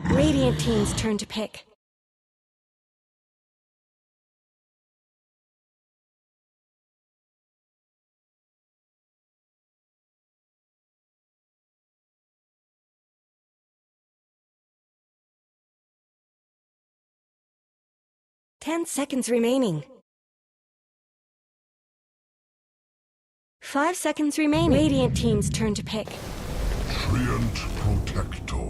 Radiant team's turn to pick. Ten seconds remaining. 5 seconds remaining. Radiant team's turn to pick. Treant Protector.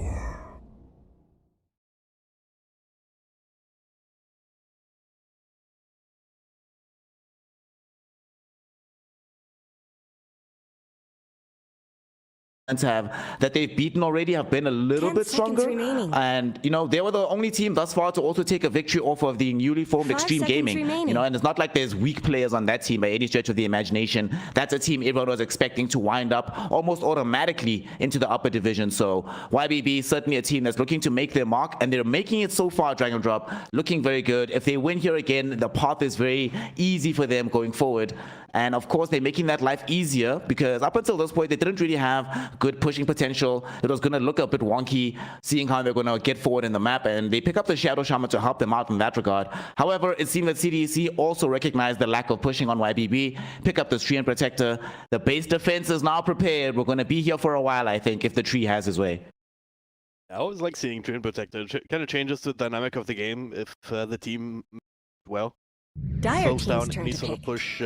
Have that they've beaten already have been a little bit stronger, and you know they were the only team thus far to also take a victory off of the newly formed Extreme Gaming. You know, and it's not like there's weak players on that team by any stretch of the imagination. That's a team everyone was expecting to wind up almost automatically into the upper division. So YBB certainly a team that's looking to make their mark, and they're making it so far. Dragon Drop looking very good. If they win here again, the path is very easy for them going forward. And of course, they're making that life easier because up until this point, they didn't really have good pushing potential. It was going to look a bit wonky, seeing how they're going to get forward in the map. And they pick up the Shadow Shaman to help them out in that regard. However, it seemed that CDEC also recognized the lack of pushing on YBB, pick up the Treant Protector. The base defense is now prepared. We're going to be here for a while, I think, if the tree has his way. I always like seeing Treant Protector. It kind of changes the dynamic of the game if the team, well, slows down any sort of push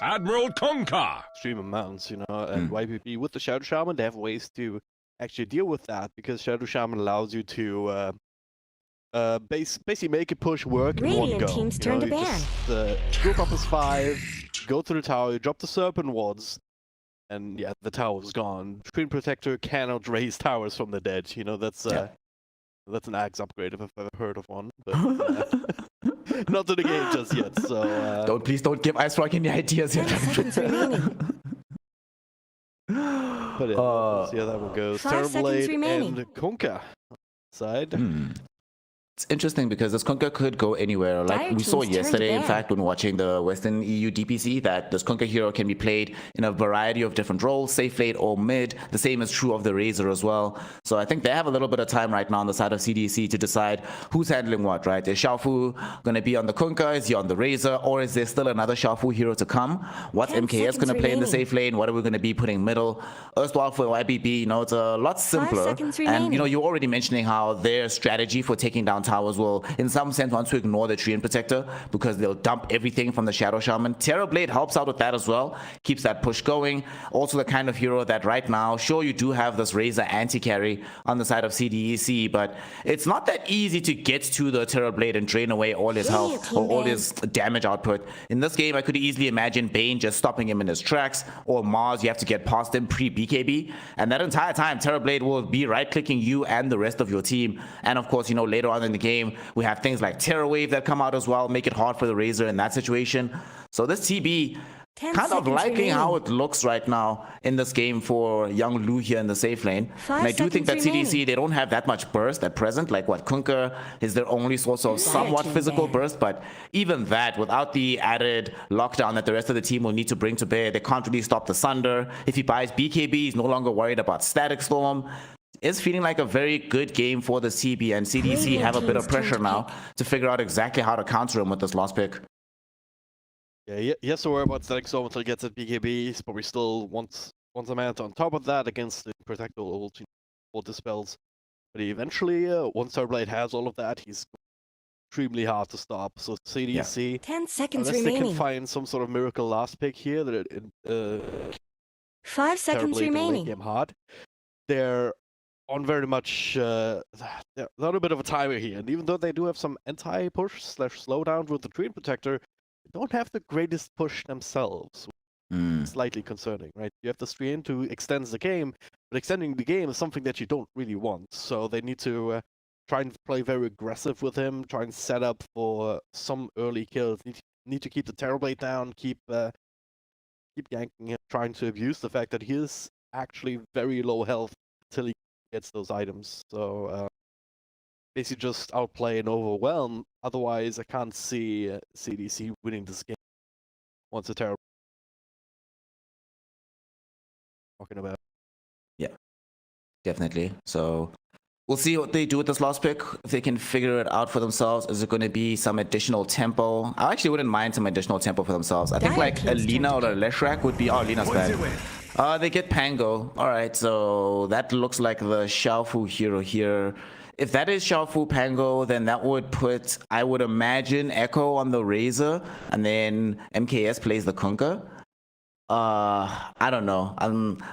Admiral Conker! extreme amounts, you know, and YBB with the Shadow Shaman, they have ways to actually deal with that because Shadow Shaman allows you to basically make a push work in one go. Team's turn to ban. Just group up as 5, go to the tower, you drop the Serpent Wards, and yeah, the tower's gone. Treant Protector cannot raise towers from the dead, you know, that's an axe upgrade if I've ever heard of one, but not to the game just yet, so... Please don't give Ice Rock any ideas yet. But yeah, we'll see how that one goes. Terrorblade and Conker side. It's interesting because this Kunkka could go anywhere. Like we saw yesterday, in fact, when watching the Western EU DPC, that this Kunkka hero can be played in a variety of different roles, safe late or mid. The same is true of the Razor as well. So I think they have a little bit of time right now on the side of CDEC to decide who's handling what, right? Is Xiaofu going to be on the Kunkka? Is he on the Razor? Or is there still another Xiaofu hero to come? What's MKS going to play in the safe lane? What are we going to be putting middle? Erstwhile for YBB, you know, it's a lot simpler. And, you know, you're already mentioning how their strategy for taking down towers will, in some sense, want to ignore the Treant Protector because they'll dump everything from the Shadow Shaman. Terrorblade helps out with that as well, keeps that push going. Also the kind of hero that right now, sure, you do have this Razor anti-carry on the side of CDEC, but it's not that easy to get to the Terrorblade and drain away all his health or all his damage output. In this game, I could easily imagine Bane just stopping him in his tracks, or Mars, you have to get past him pre-BKB, and that entire time, Terrorblade will be right-clicking you and the rest of your team. And of course, you know, later on in the game, we have things like Terror Wave that come out as well, make it hard for the Razor in that situation. So this TB, kind of liking how it looks right now in this game for young Lu here in the safe lane. And I do think that CDC, they don't have that much burst at present, like what Kunkka is their only source of somewhat physical burst, but even that, without the added lockdown that the rest of the team will need to bring to bear, they can't really stop the Sunder. If he buys BKB, he's no longer worried about Static Storm. It's feeling like a very good game for the CB, and CDC have a bit of pressure now to figure out exactly how to counter him with this last pick. Yeah, he has to worry about Static Storm until he gets at BKB. He's probably still wants a mount on top of that against the Protector ult or Dispels. But eventually, once Terrorblade has all of that, he's extremely hard to stop. So CDC, 10 seconds unless remaining. they can find some sort of miracle last pick here, that 5 seconds remaining. Game hard. They're on very much they're on a bit of a timer here, and even though they do have some anti-push / slowdown with the Treant Protector, they don't have the greatest push themselves. Slightly concerning, right? You have the Treant who extends the game, but extending the game is something that you don't really want. So they need to try and play very aggressive with him, try and set up for some early kills. Need to keep the Terrorblade down, keep ganking him, trying to abuse the fact that he is actually very low health until he gets those items. So basically just outplay and overwhelm. Otherwise, I can't see CDC winning this game once a Terror talking about. Yeah, definitely. So We'll see what they do with this last pick. If they can figure it out for themselves, is it going to be some additional tempo? I actually wouldn't mind some additional tempo for themselves. I think like a Lina or a Leshrac would be... Oh, Lina's bad. They get Pango. All right, so that looks like the Xiaofu hero here. If that is Xiaofu Pango, then that would put, I would imagine, Echo on the Razor, and then MKS plays the Kunkka. I don't know.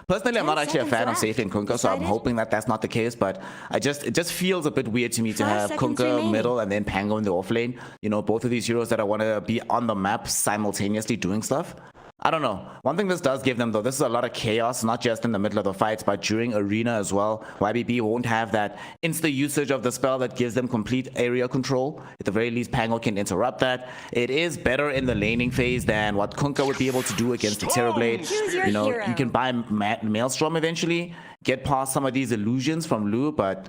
Personally, I'm not actually a fan of safe in Kunkka, so I'm hoping that that's not the case. But it just feels a bit weird to me to have Kunkka middle and then Pango in the off lane. You know, both of these heroes that I want to be on the map simultaneously doing stuff. I don't know. One thing this does give them, though, this is a lot of chaos, not just in the middle of the fights, but during arena as well. YBB won't have that insta usage of the spell that gives them complete area control. At the very least, Pango can interrupt that. It is better in the laning phase than what Kunkka would be able to do against the Terrorblade. You know, you can buy Maelstrom eventually, get past some of these illusions from Lu, but...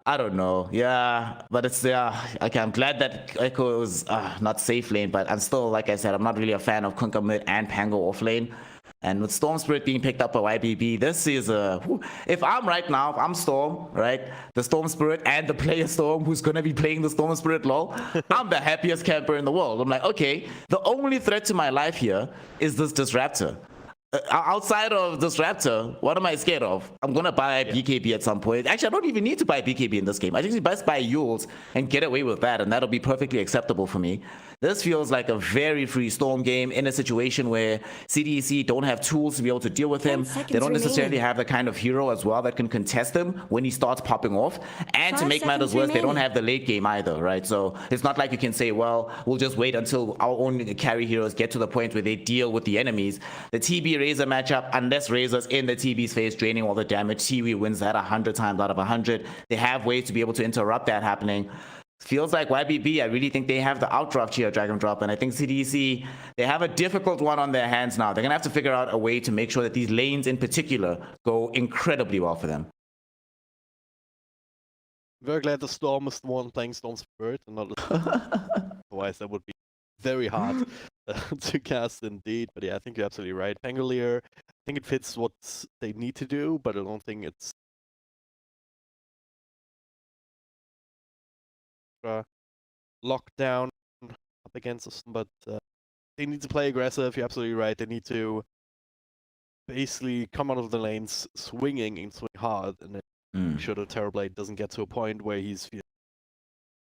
I don't know. Yeah, but it's okay. I'm glad that Echo is not safe lane, but I'm still, like I said, I'm not really a fan of Kunkka mid and Pango off lane. And with Storm Spirit being picked up by YBB, this is if I'm right now, if I'm Storm, right, the Storm Spirit and the player Storm who's gonna be playing the Storm Spirit lol, I'm the happiest camper in the world. I'm like, okay, the only threat to my life here is this Disruptor. Outside of this Raptor, what am I scared of? I'm gonna buy BKB at some point. Actually, I don't even need to buy BKB in this game. I just best buy Yules and get away with that, and that'll be perfectly acceptable for me. This feels like a very free Storm game in a situation where CDEC don't have tools to be able to deal with him. They don't necessarily have the kind of hero as well that can contest him when he starts popping off. And to make matters worse, they don't have the late game either, right? So it's not like you can say, well, we'll just wait until our own carry heroes get to the point where they deal with the enemies. The TB Razor matchup, unless Razor's in the TB's face draining all the damage, TB wins that 100 times out of 100. They have ways to be able to interrupt that happening. Feels like YBB, I really think they have the outdraft here, Dragon Drop, and I think CDEC, they have a difficult one on their hands now. They're going to have to figure out a way to make sure that these lanes in particular go incredibly well for them. Very glad the Storm is the one playing Storm Spirit and not otherwise that would be very hard to cast indeed. But yeah, I think you're absolutely right. Pangolier, I think it fits what they need to do, but I don't think it's locked down up against us. But they need to play aggressive. You're absolutely right. They need to basically come out of the lanes swinging and swing hard, and then make sure the Terrorblade doesn't get to a point where he's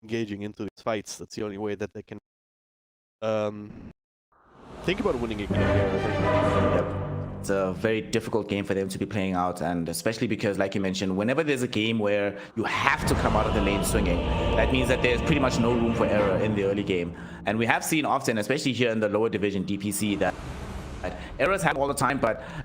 engaging into these fights. That's the only way that they can think about winning a game here. Yep. It's a very difficult game for them to be playing out, and especially because, like you mentioned, whenever there's a game where you have to come out of the lane swinging, that means that there's pretty much no room for error in the early game. And we have seen often, especially here in the lower division DPC, that errors happen all the time,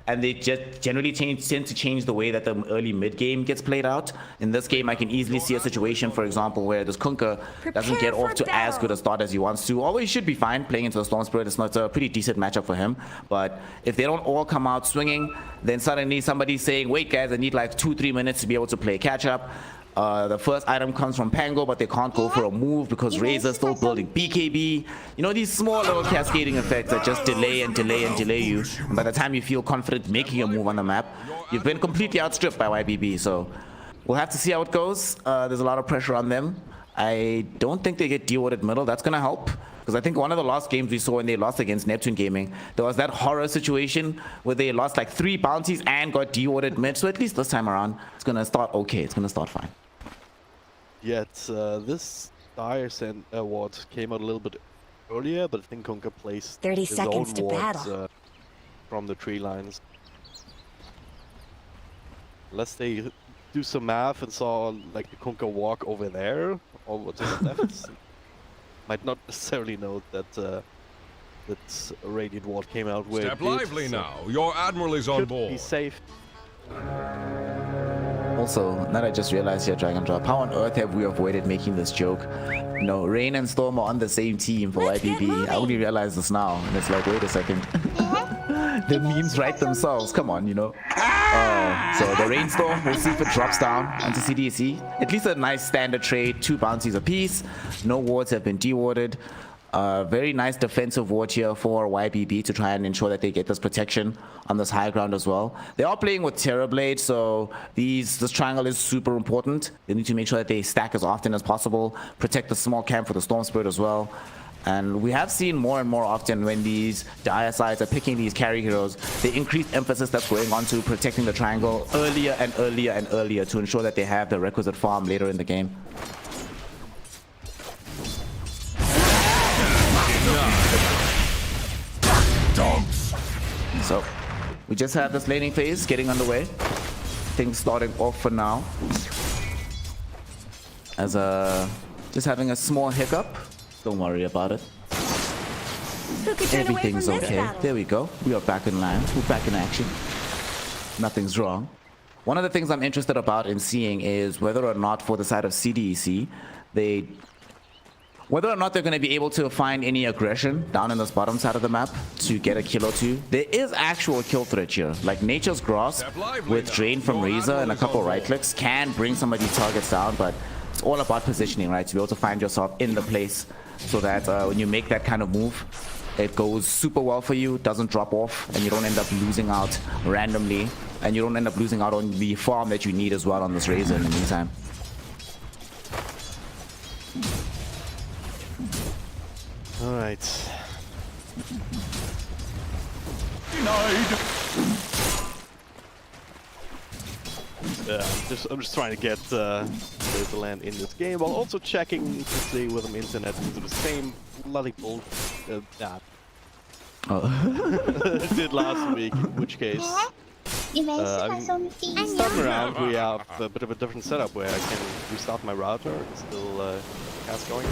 and they just generally tend to change the way that the early mid game gets played out. In this game, I can easily see a situation, for example, where this Kunkka doesn't get off to as good a start as he wants to. Although he should be fine playing into the Storm Spirit. It's a pretty decent matchup for him. But if they don't all come out swinging, then suddenly somebody's saying, wait guys, I need like 2-3 minutes to be able to play catch up. The first item comes from Pango, but they can't go for a move because Razor's still building BKB. You know, these small little cascading effects that just delay and delay and delay you. And by the time you feel confident making a move on the map, you've been completely outstripped by YBB. So we'll have to see how it goes. There's a lot of pressure on them. I don't think they get de-warded middle. That's going to help. Because I think one of the last games we saw when they lost against Neptune Gaming, there was that horror situation where they lost like 3 bounties and got de-warded mid. So at least this time around, it's going to start okay. It's going to start fine. Yet this Dire Sand award came out a little bit earlier, but I think Kunkka placed 30 his seconds own to wards, battle. From the tree lines. Unless they do some math and saw like the Kunkka walk over there, or what's to the left, might not necessarily know that that Radiant Ward came out where Step lively now. Your Admiral is on board. Be safe. Also, now that I just realized here, Dragon Drop, how on earth have we avoided making this joke? You know, Rain and Storm are on the same team for YBB. I only realized this now, and it's like, wait a second. The memes write themselves, come on, you know. So the Rainstorm, we'll see if it drops down onto CDEC. At least a nice standard trade, 2 bounties apiece. No wards have been de-warded. Very nice defensive ward here for YBB to try and ensure that they get this protection on this high ground as well. They are playing with Terrorblade, so this triangle is super important. They need to make sure that they stack as often as possible, protect the small camp for the Storm Spirit as well. And we have seen more and more often when these dire sides are picking these carry heroes, the increased emphasis that's going on to protecting the triangle earlier and earlier and earlier to ensure that they have the requisite farm later in the game. So we just have this laning phase getting underway. Things starting off for now. As just having a small hiccup. Don't worry about it. Everything's okay. There we go. We are back in line. We're back in action. Nothing's wrong. One of the things I'm interested about in seeing is whether or not for the side of CDEC, whether or not they're going to be able to find any aggression down in this bottom side of the map to get a kill or two. There is actual kill threat here. Like Nature's Grasp with Drain from Razor and a couple right clicks can bring some of these targets down, but it's all about positioning, right? To be able to find yourself in the place so that when you make that kind of move, it goes super well for you, doesn't drop off, and you don't end up losing out randomly, and you don't end up losing out on the farm that you need as well on this Razor in the meantime. All right. I'm just trying to get the land in this game while also checking to see whether my internet is the same bloody bull that did last week. In which case, this time around we have a bit of a different setup where I can restart my router and still cast going.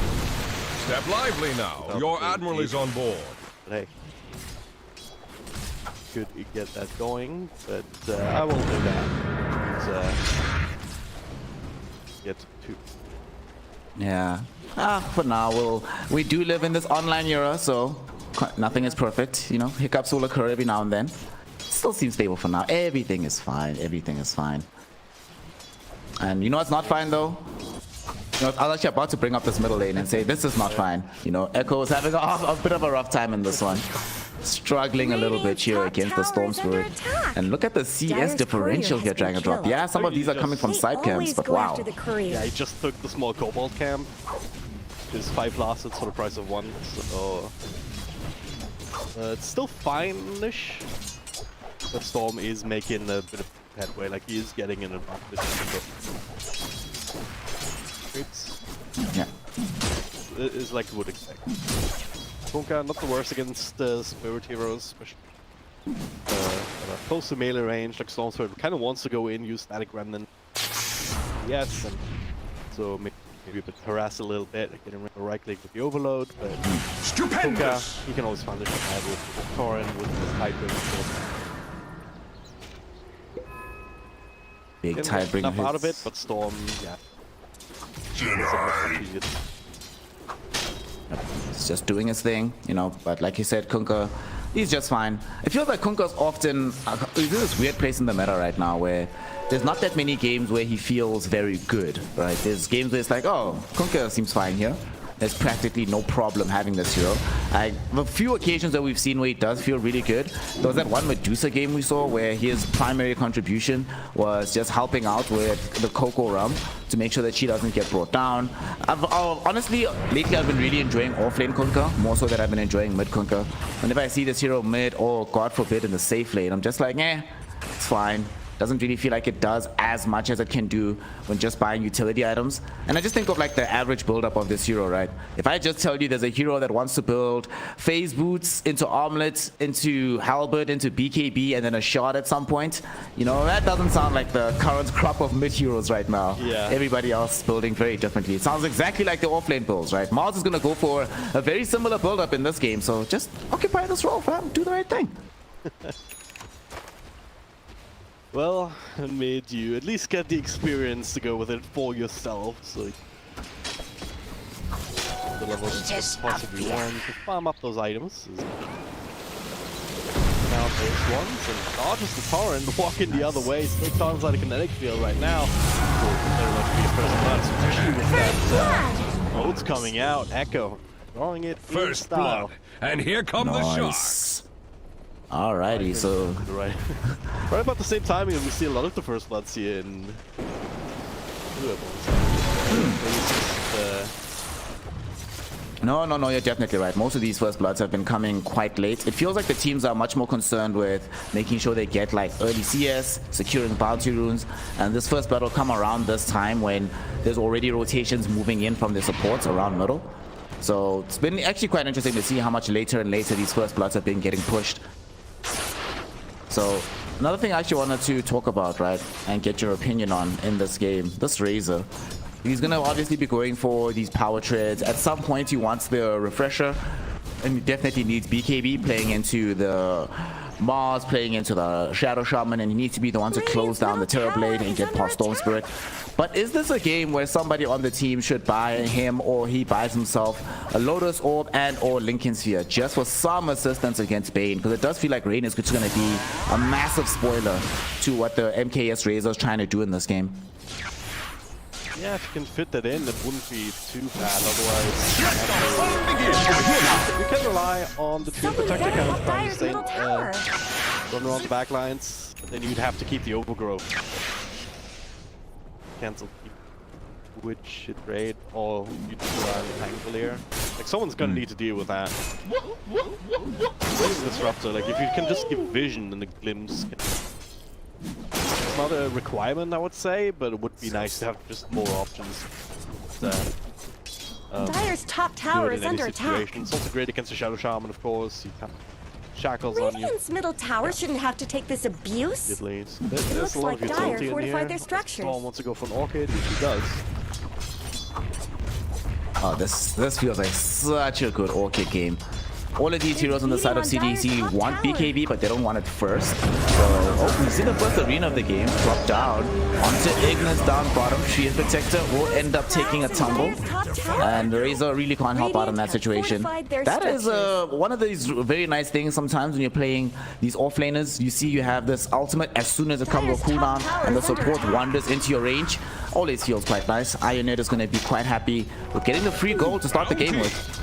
Step lively now. Your admiral is on board. Hey, could get that going, but I will do that. Get to. Yeah. For now, we do live in this online era, so nothing is perfect. You know, hiccups will occur every now and then. Still seems stable for now. Everything is fine. Everything is fine. And you know what's not fine though? You know, I was actually about to bring up this middle lane and say this is not fine. You know, Echo is having a bit of a rough time in this one. Struggling a little bit here against the Storm Spirit. And look at the CS differential here, Drag and Drop. Yeah, some of these are coming from side camps, but wow. Yeah, he just took the small Cobalt camp. His 5 lasted for the price of 1, so it's still fine-ish. But Storm is making a bit of headway, like he is getting an advantage. Yeah. It's like you would expect. Kunkka not the worst against the Spirit Heroes, especially close to melee range, like Storm Spirit kind of wants to go in, use Static Remnant. Yes, and so maybe a bit harass a little bit, getting rid of right click with the Overload, but Kunkka, he can always find the shot with the Torrent, with the Tide Big Tide bringing enough out of it, but Storm, yeah. He's just doing his thing, you know, but like you said, Kunkka, he's just fine. It feels like Kunkka's often, he's in this weird place in the meta right now where there's not that many games where he feels very good, right? There's games where it's like, oh, Kunkka seems fine here. There's practically no problem having this hero. The few occasions that we've seen where he does feel really good, there was that one Medusa game we saw where his primary contribution was just helping out with the Coco Rum to make sure that she doesn't get brought down. Honestly, lately I've been really enjoying offlane Kunkka, more so than I've been enjoying mid Kunkka. Whenever I see this hero mid, or God forbid in the safe lane, I'm just like, it's fine. Doesn't really feel like it does as much as it can do when just buying utility items. And I just think of like the average build-up of this hero, right? If I just tell you there's a hero that wants to build phase boots into armlets, into halberd, into BKB, and then a shard at some point, you know, that doesn't sound like the current crop of mid heroes right now. Yeah. Everybody else building very differently. It sounds exactly like the offlane builds, right? Mars is gonna go for a very similar build-up in this game, so just occupy this role, fam. Do the right thing. Well, mid, you at least get the experience to go with it for yourself, so the level you possibly want to farm up those items. Now those ones, and dodges the Torrent, walking the other way, still sounds like a kinetic field right now. Very much be a first blood, especially with that roads coming out. Echo drawing it in First style. blood. And here come the sharks. Nice. Alrighty, so Right. Right about the same timing, we see a lot of the first bloods here in. No, you're definitely right. Most of these first bloods have been coming quite late. It feels like the teams are much more concerned with making sure they get like early CS, securing bounty runes, and this first blood will come around this time when there's already rotations moving in from the supports around middle. So it's been actually quite interesting to see how much later and later these first bloods have been getting pushed. So another thing I actually wanted to talk about, right, and get your opinion on in this game, this Razor. He's going to obviously be going for these power treads. At some point, he wants the refresher, and he definitely needs BKB playing into the Mars, playing into the Shadow Shaman, and he needs to be the one to close down the Terror Blade and get past Storm Spirit. But is this a game where somebody on the team should buy him, or he buys himself a Lotus Orb and or Lincoln Sphere just for some assistance against Bane? Because it does feel like Rain is just going to be a massive spoiler to what the MKS Razor is trying to do in this game. Yeah, if you can fit that in, it wouldn't be too bad. Otherwise, you can rely on the Treant Protector kind of trying to stay run around the back lines, but then you'd have to keep the overgrowth. Cancel Witch, hit raid, or you just rely on the Pangolier. Like, someone's gonna need to deal with that. Disruptor, like, if you can just give vision and the glimpse. It's not a requirement, I would say, but it would be nice to have just more options. Dire's top tower is under attack. It's also great against the Shadow Shaman, of course. You have shackles on you. Radiant's middle tower shouldn't have to take this abuse. At least. It There's looks a lot like of Dire utility in fortified here. their structures. Storm wants to go for an Orchid, which he does. Oh, this feels like such a good Orchid game. All of these heroes on the side of CDEC want BKB, but they don't want it first. So, oh, we see the first arena of the game drop down onto Ignis down bottom. Treant Protector will end up taking a tumble, and Razor really can't help out in that situation. That is one of these very nice things sometimes when you're playing these offlaners. You see you have this ultimate as soon as it comes to a cooldown, and the support wanders into your range. Always feels quite nice. Ionet is going to be quite happy with getting the free goal to start the game with.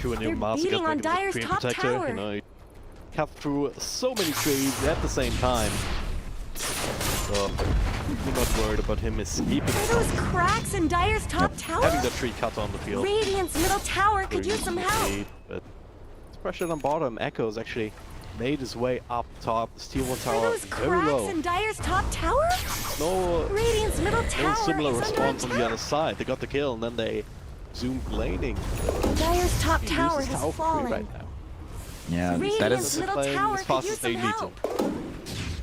When They're your master beating gets on like Dire's the Treant top Protector, tower. you know, you cut through so many trades at the same time. So you're not worried about him escaping. Are those cracks in Dire's top tower? Having that tree cut on the field. Radiant's middle tower could Very use some easy to help. beat, but it's pressured on bottom. Echo's actually made his way up top. The Steel One Are Tower those very cracks low. in Dire's top tower? No, Radiant's middle no tower similar is response on under the other attack. side. They got the kill and then they zoomed laning. Dire's top He tower loses has tower for free fallen. right now. Yeah, that Radiant's is middle Playing tower as could fast use as they some need help. to.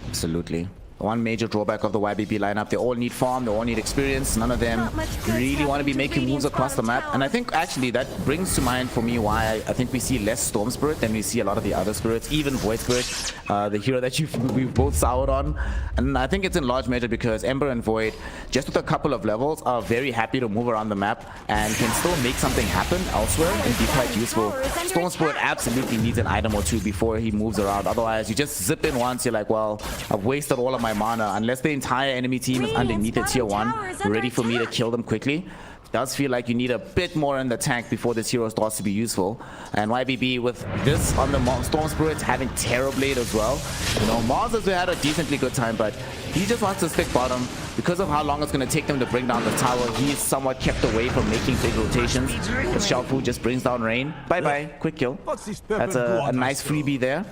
absolutely one major drawback of the YBB lineup. They all need farm, they all need experience. None of them Not much good really want to be happening to making moves Radiant's across the bottom map. And I think actually that brings to mind for me why I think we see less Storm Spirit than we see a lot of the other spirits, even Void Spirit, the hero that we've both soured on. And I think it's in large measure because Ember and Void, just with a couple of levels, are very happy to move around the map and can still make something happen elsewhere and be quite useful. Storm Spirit absolutely needs an item or two before he moves around. Otherwise, you just zip in once, you're like, well, I've wasted all of my mana. Unless the entire enemy team is underneath the tier 1, ready for me to kill them quickly. It does feel like you need a bit more in the tank before this hero starts to be useful. And YBB with this on the Storm Spirits having Terror Blade as well. You know, Mars has had a decently good time, but he just wants to stick bottom. Because of how long it's going to take them to bring down the tower, he's somewhat kept away from making big rotations. As Xiaofu just brings down Rain. Bye-bye, quick kill. That's a nice freebie there.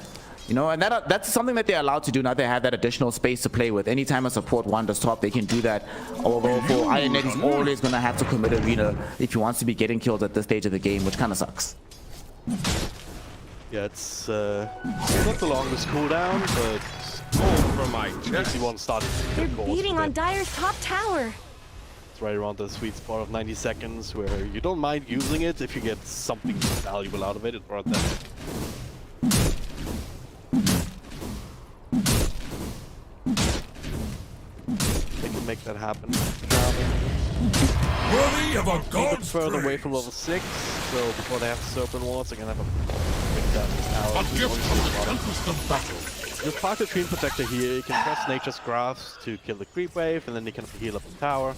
You know, and that's something that they're allowed to do now. They have that additional space to play with. Anytime a support wanders top, they can do that. Although for Ionet, he's always going to have to commit arena if he wants to be getting kills at this stage of the game, which kind of sucks. Yeah, it's not the longest cooldown, but For my DC one started to They're kill calls beating with on it. Dire's top tower. It's right around the sweet spot of 90 seconds where you don't mind using it if you get something valuable out of it. It's right there. They can make that happen. worthy of a A bit god's further away praise. from level 6, so before they have to serpent wards, they're gonna have a big damage A gift from the tempest of battle. With part of Treant Protector here, you can press Nature's Graphs to kill the creep wave, and then you can heal up the tower.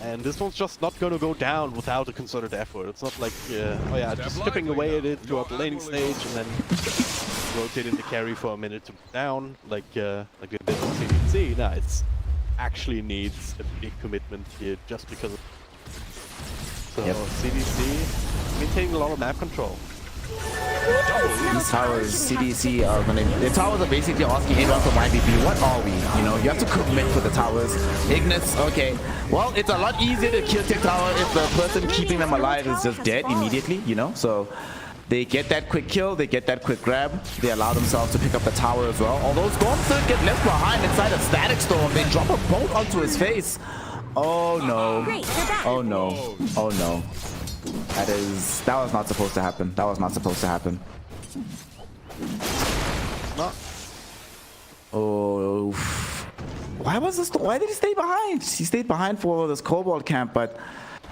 And this one's just not going to go down without a concerted effort. It's not like, oh yeah, just chipping away at it throughout the laning stage and then rotating the carry for a minute to down, like we did on CDEC. No, it's actually needs a big commitment here just because of... So CDEC maintaining a lot of map control. These towers, CDEC are gonna... The towers are basically asking anyone from YBB, what are we? You know, you have to commit for the towers. Ignis, okay. Well, it's a lot easier to kill Tick Tower if the person keeping them alive is just dead immediately, you know? So they get that quick kill, they get that quick grab, they allow themselves to pick up the tower as well. Although Storm still get left behind inside a Static Storm, they drop a bolt onto his face. Oh no. Oh no. Oh no. That was not supposed to happen. That was not supposed to happen. Not. Oh. Why did he stay behind? He stayed behind for this Cobalt camp, but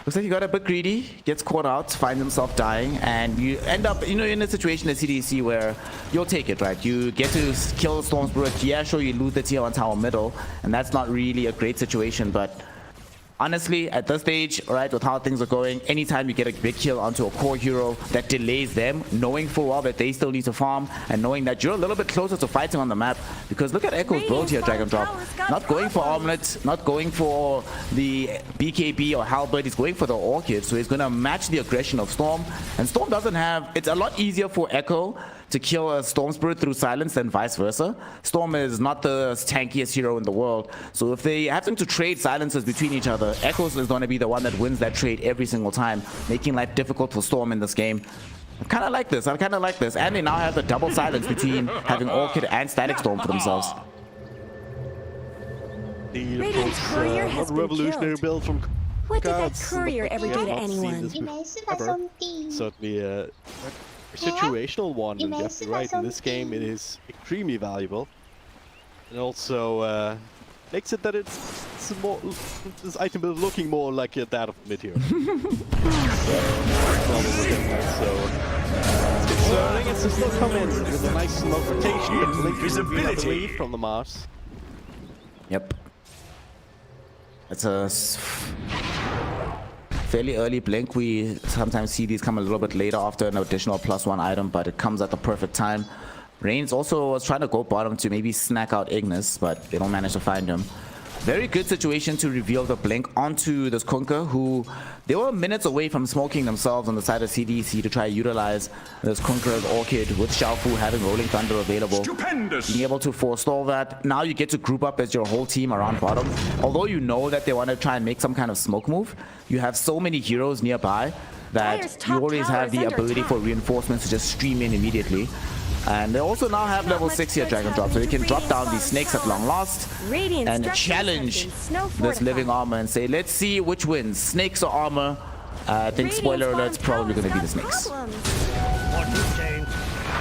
looks like he got a bit greedy, gets caught out, finds himself dying, and you end up, you know, in a situation at CDEC where you'll take it, right? You get to kill Storm Spirit. Yeah, sure, you lose the tier 1 tower middle, and that's not really a great situation, but honestly, at this stage, right, with how things are going, anytime you get a big kill onto a core hero that delays them, knowing full well that they still need to farm, and knowing that you're a little bit closer to fighting on the map, because look at Echo's build here, Drag and Drop. Not going for Omelette, not going for the BKB or Halberd, he's going for the Orchid, so he's going to match the aggression of Storm, and Storm doesn't have... It's a lot easier for Echo to kill a Storm Spirit through silence than vice versa. Storm is not the tankiest hero in the world, so if they have to trade silences between each other, Echoes is going to be the one that wins that trade every single time, making life difficult for Storm in this game. I kind of like this, and they now have the double silence between having Orchid and Static Storm for themselves. The Radiant's courier has been revolutionary killed. build from What did that Cards. courier ever do to anyone? Certainly a situational one, and you have to be right, in this game it is extremely valuable. And also makes it that it's more, this item build looking more like that of mid here. It's concerning, it's still come in with a nice slow rotation, but visibility from the Mars. Yep. It's a fairly early blink. We sometimes see these come a little bit later after an additional +1 item, but it comes at the perfect time. Reigns also was trying to go bottom to maybe snack out Ignis, but they don't manage to find him. Very good situation to reveal the blink onto this Kunkka, who they were minutes away from smoking themselves on the side of CDEC to try to utilize this Kunkka's Orchid with Xiaofu having Rolling Thunder available. Stupendous. Being able to forestall that. Now you get to group up as your whole team around bottom. Although you know that they want to try and make some kind of smoke move, you have so many heroes nearby that you always have the ability for reinforcements to just stream in immediately. And they also now have level 6 here, Drag and Drop, so they can drop down these snakes at long last and challenge this living armor and say, let's see which wins, snakes or armor. I think, spoiler alert, it's probably going to be the snakes.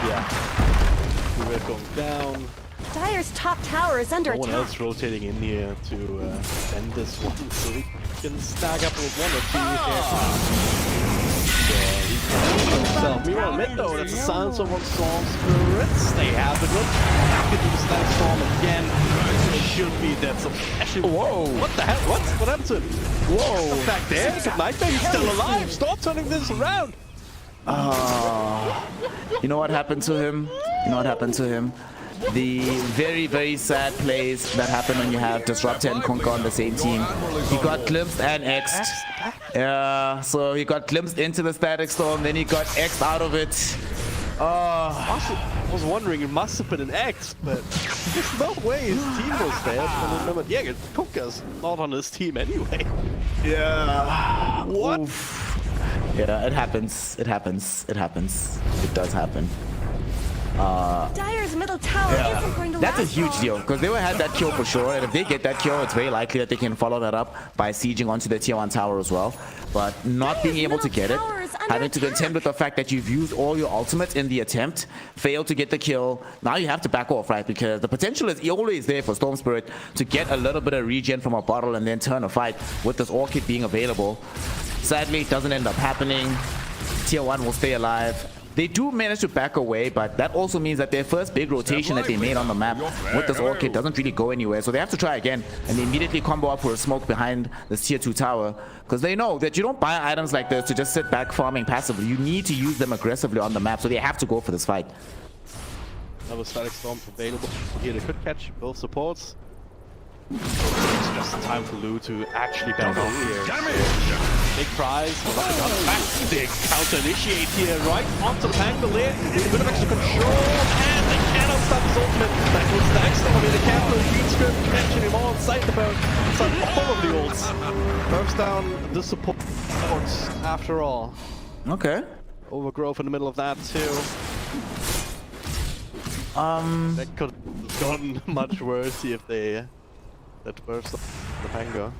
Yeah. We're going down. Dire's top tower is under No one attack. else rotating in here to end this one, so we can snag up with 1 or 2 here. Meanwhile, mid though, that's a silence on one Storm Spirits. They have the good. Back into the Static Storm again. It should be dead. So actually, whoa! What the hell? What happened to him? Whoa! Back there, good Nightmare. He's still alive. Stop turning this around. You know what happened to him? You know what happened to him? The very, very sad plays that happen when you have Disruptor and Kunkka on the same team. He got glimpsed and X'd. Yeah, so he got glimpsed into the Static Storm, then he got X'd out of it. I was wondering, it must have been an X, but there's no way his team was there. But yeah, Kunkka's not on his team anyway. Yeah. What? Oof. Yeah, it happens. It happens. It happens. It does happen. Dire's middle tower isn't going to That's a last huge long. deal, because they will have that kill for sure, and if they get that kill, it's very likely that they can follow that up by sieging onto the tier 1 tower as well. But not being able to get it, having to contend with the fact that you've used all your ultimates in the attempt, failed to get the kill, now you have to back off, right? Because the potential is always there for Storm Spirit to get a little bit of regen from a bottle and then turn a fight with this Orchid being available. Sadly, it doesn't end up happening. Tier 1 will stay alive. They do manage to back away, but that also means that their first big rotation that they made on the map with this Orchid doesn't really go anywhere. So they have to try again, and they immediately combo up for a smoke behind this tier 2 tower, because they know that you don't buy items like this to just sit back farming passively. You need to use them aggressively on the map, so they have to go for this fight. Another static storm available here. They could catch both supports. It's just time for Lu to actually back off here. Big prize. Back to the counter initiate here, right onto the Pangolin. A bit of extra control, and they cannot stop his ultimate. That was the next storm here. The Captain Green Script catching him all inside the boat, inside all of the ults. Bursts down the support after all. Okay. Overgrowth in the middle of that too. That could have gotten much worse if they burst the Pango.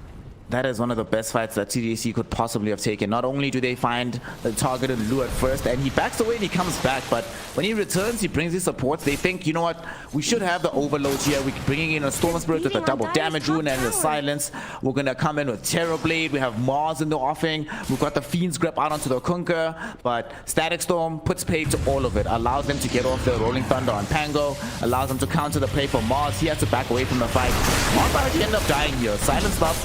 That is one of the best fights that CDEC could possibly have taken. Not only do they find the target in Lu at first, and he backs away and he comes back, but when he returns, he brings his supports. They think, you know what, we should have the overload here. We're bringing in a Storm Spirit with a double damage rune and the silence. We're going to come in with Terror Blade. We have Mars in the offing. We've got the Fiend's Grip out onto the Kunkka, but Static Storm puts paid to all of it. Allows them to get off the Rolling Thunder on Pango. Allows them to counter the play for Mars. He has to back away from the fight. Mars actually end up dying here. Silence up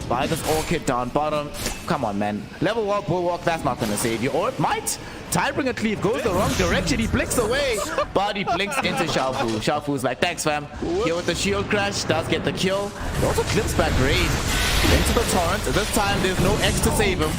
by this Orchid down bottom. Come on, man. Level walk, bull walk, that's not gonna save you. Or it might. Tidebringer Cleave goes the wrong direction. He blinks away, but he blinks into Xiaofu. Xiaofu's like, thanks, fam. Here with the shield crash, does get the kill. He also clips back Raid into the torrent. This time, there's no X to save him.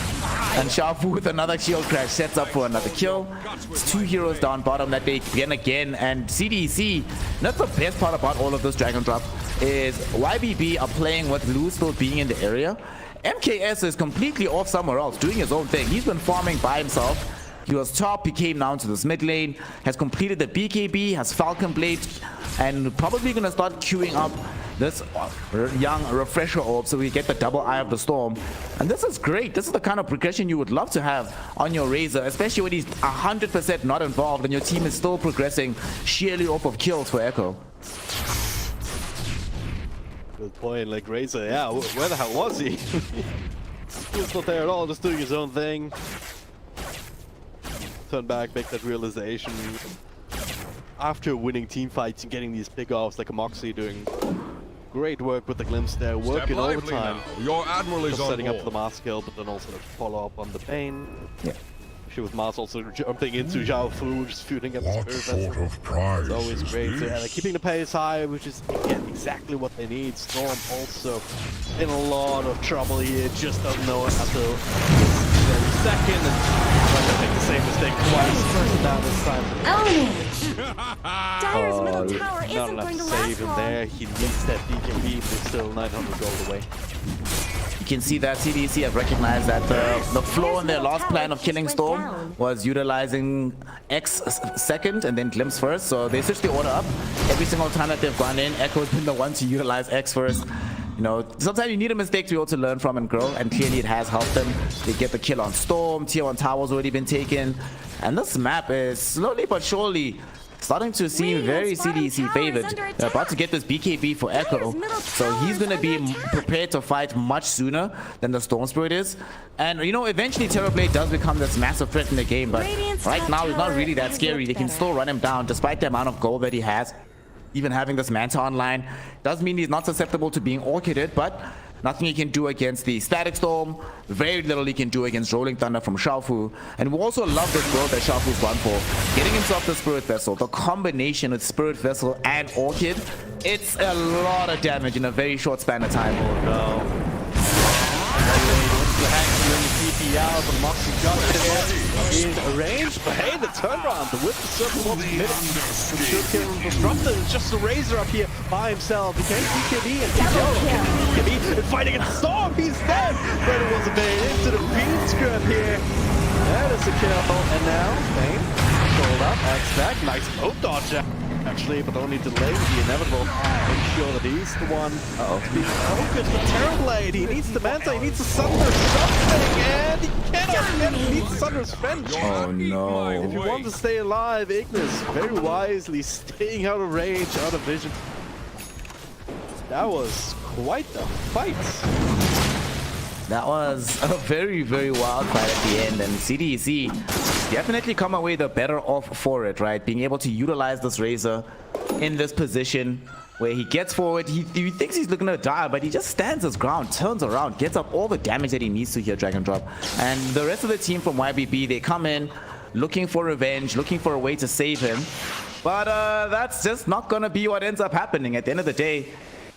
And Xiaofu with another shield crash sets up for another kill. It's 2 heroes down bottom that they win again. And CDEC, that's the best part about all of this Dragon Drop, is YBB are playing with Lu still being in the area. MKS is completely off somewhere else, doing his own thing. He's been farming by himself. He was top, he came down to this mid lane, has completed the BKB, has Falcon Blade, and probably gonna start queuing up this young refresher orb so we get the double Eye of the Storm. And this is great. This is the kind of progression you would love to have on your Razor, especially when he's 100% not involved and your team is still progressing sheerly off of kills for Echo. Good point, like Razor, yeah, where the hell was he? He was not there at all, just doing his own thing. Turn back, make that realization. After winning team fights and getting these big offs like a Moxie doing great work with the glimpse there, working overtime. Your Admiral is on setting board. up the Mars kill, but then also to follow up on the Bane. Yeah. Actually with Mars also jumping into Xiaofu, just shooting at the What Spirit sort Vessel. of prize It's always is great. this? Yeah, they're keeping the pace high, which is again exactly what they need. Storm also in a lot of trouble here, just doesn't know it until every second, and trying to make the same mistake twice. First down this time. Dire's middle tower Not isn't enough going to to save last him long. there. He needs that DKB, but it's still 900 gold away. You can see that CDEC have recognized that the flaw in their last plan of killing Storm was utilizing X second and then Glimpse first. So they switched the order up. Every single time that they've gone in, Echo's been the one to utilize X first. You know, sometimes you need a mistake to be able to learn from and grow, and clearly it has helped them. They get the kill on Storm, tier 1 tower's already been taken, and this map is slowly but surely starting to seem very CDEC favored. They're about to get this BKB for Echo, so he's going to be prepared to fight much sooner than the Storm Spirit is. And, you know, eventually Terrorblade does become this massive threat in the game, but right now he's not really that scary. They can still run him down despite the amount of gold that he has. Even having this Manta online does mean he's not susceptible to being orchided, but nothing he can do against the Static Storm. Very little he can do against Rolling Thunder from Xiaofu. And we also love this build that Xiaofu's gone for. Getting himself the Spirit Vessel, the combination with Spirit Vessel and Orchid, it's a lot of damage in a very short span of time. Oh no. Out, but Moxie got there in range, but hey, the turnaround, the whip, the circle was committed. Should kill him disrupted. It's just a Razor up here by himself. He can't DKB and DKB and fighting against Storm. He's dead, but it was a bait into the Fiend's Grip here. That is a kill, and now Bane pulled up, X back, nice boat dodge. Actually, but only delaying the inevitable. Make sure that he's the one being focused with Terrorblade. He needs the Manta, he needs the Sunder something, and he cannot get it. He needs Sunder's Fence. Oh no. If you want to stay alive, Ignis very wisely staying out of range, out of vision. That was quite the fight. That was a very, very wild fight at the end, and CDEC definitely come away the better off for it, right? Being able to utilize this Razor in this position where he gets forward, he thinks he's looking to die, but he just stands his ground, turns around, gets up all the damage that he needs to here, drag and drop. And the rest of the team from YBB, they come in looking for revenge, looking for a way to save him. But that's just not going to be what ends up happening. At the end of the day,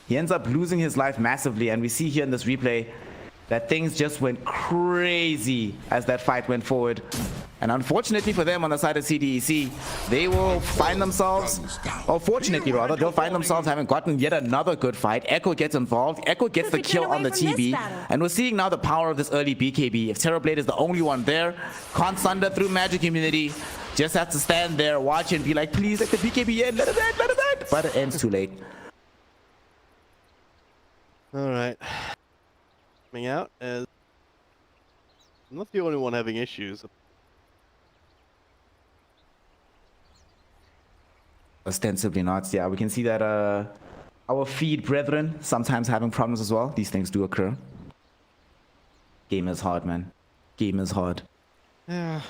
he ends up losing his life massively. And we see here in this replay that things just went crazy as that fight went forward. And unfortunately for them on the side of CDEC, they will find themselves, or fortunately rather, they'll find themselves having gotten yet another good fight. Echo gets involved. Echo gets the kill on the TB. And we're seeing now the power of this early BKB. If Terrorblade is the only one there, can't sunder through Magic Immunity. Just has to stand there, watch and be like, please let the BKB end, let it end, let it end. But it ends too late. All right. Coming out as I'm not the only one having issues. Ostensibly not. Yeah, we can see that our feed brethren sometimes having problems as well. These things do occur. Game is hard, man. Game is hard. Yeah.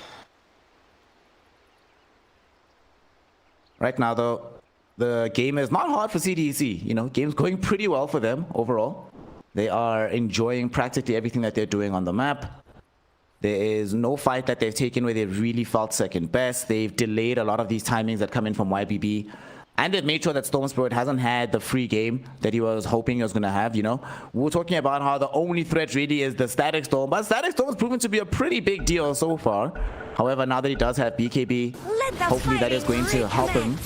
Right now, though, the game is not hard for CDEC. You know, game's going pretty well for them overall. They are enjoying practically everything that they're doing on the map. There is no fight that they've taken where they've really felt second best. They've delayed a lot of these timings that come in from YBB. And they've made sure that Storm Spirit hasn't had the free game that he was hoping he was going to have, you know. We were talking about how the only threat really is the Static Storm. But Static Storm has proven to be a pretty big deal so far. However, now that he does have BKB, hopefully that is going to help him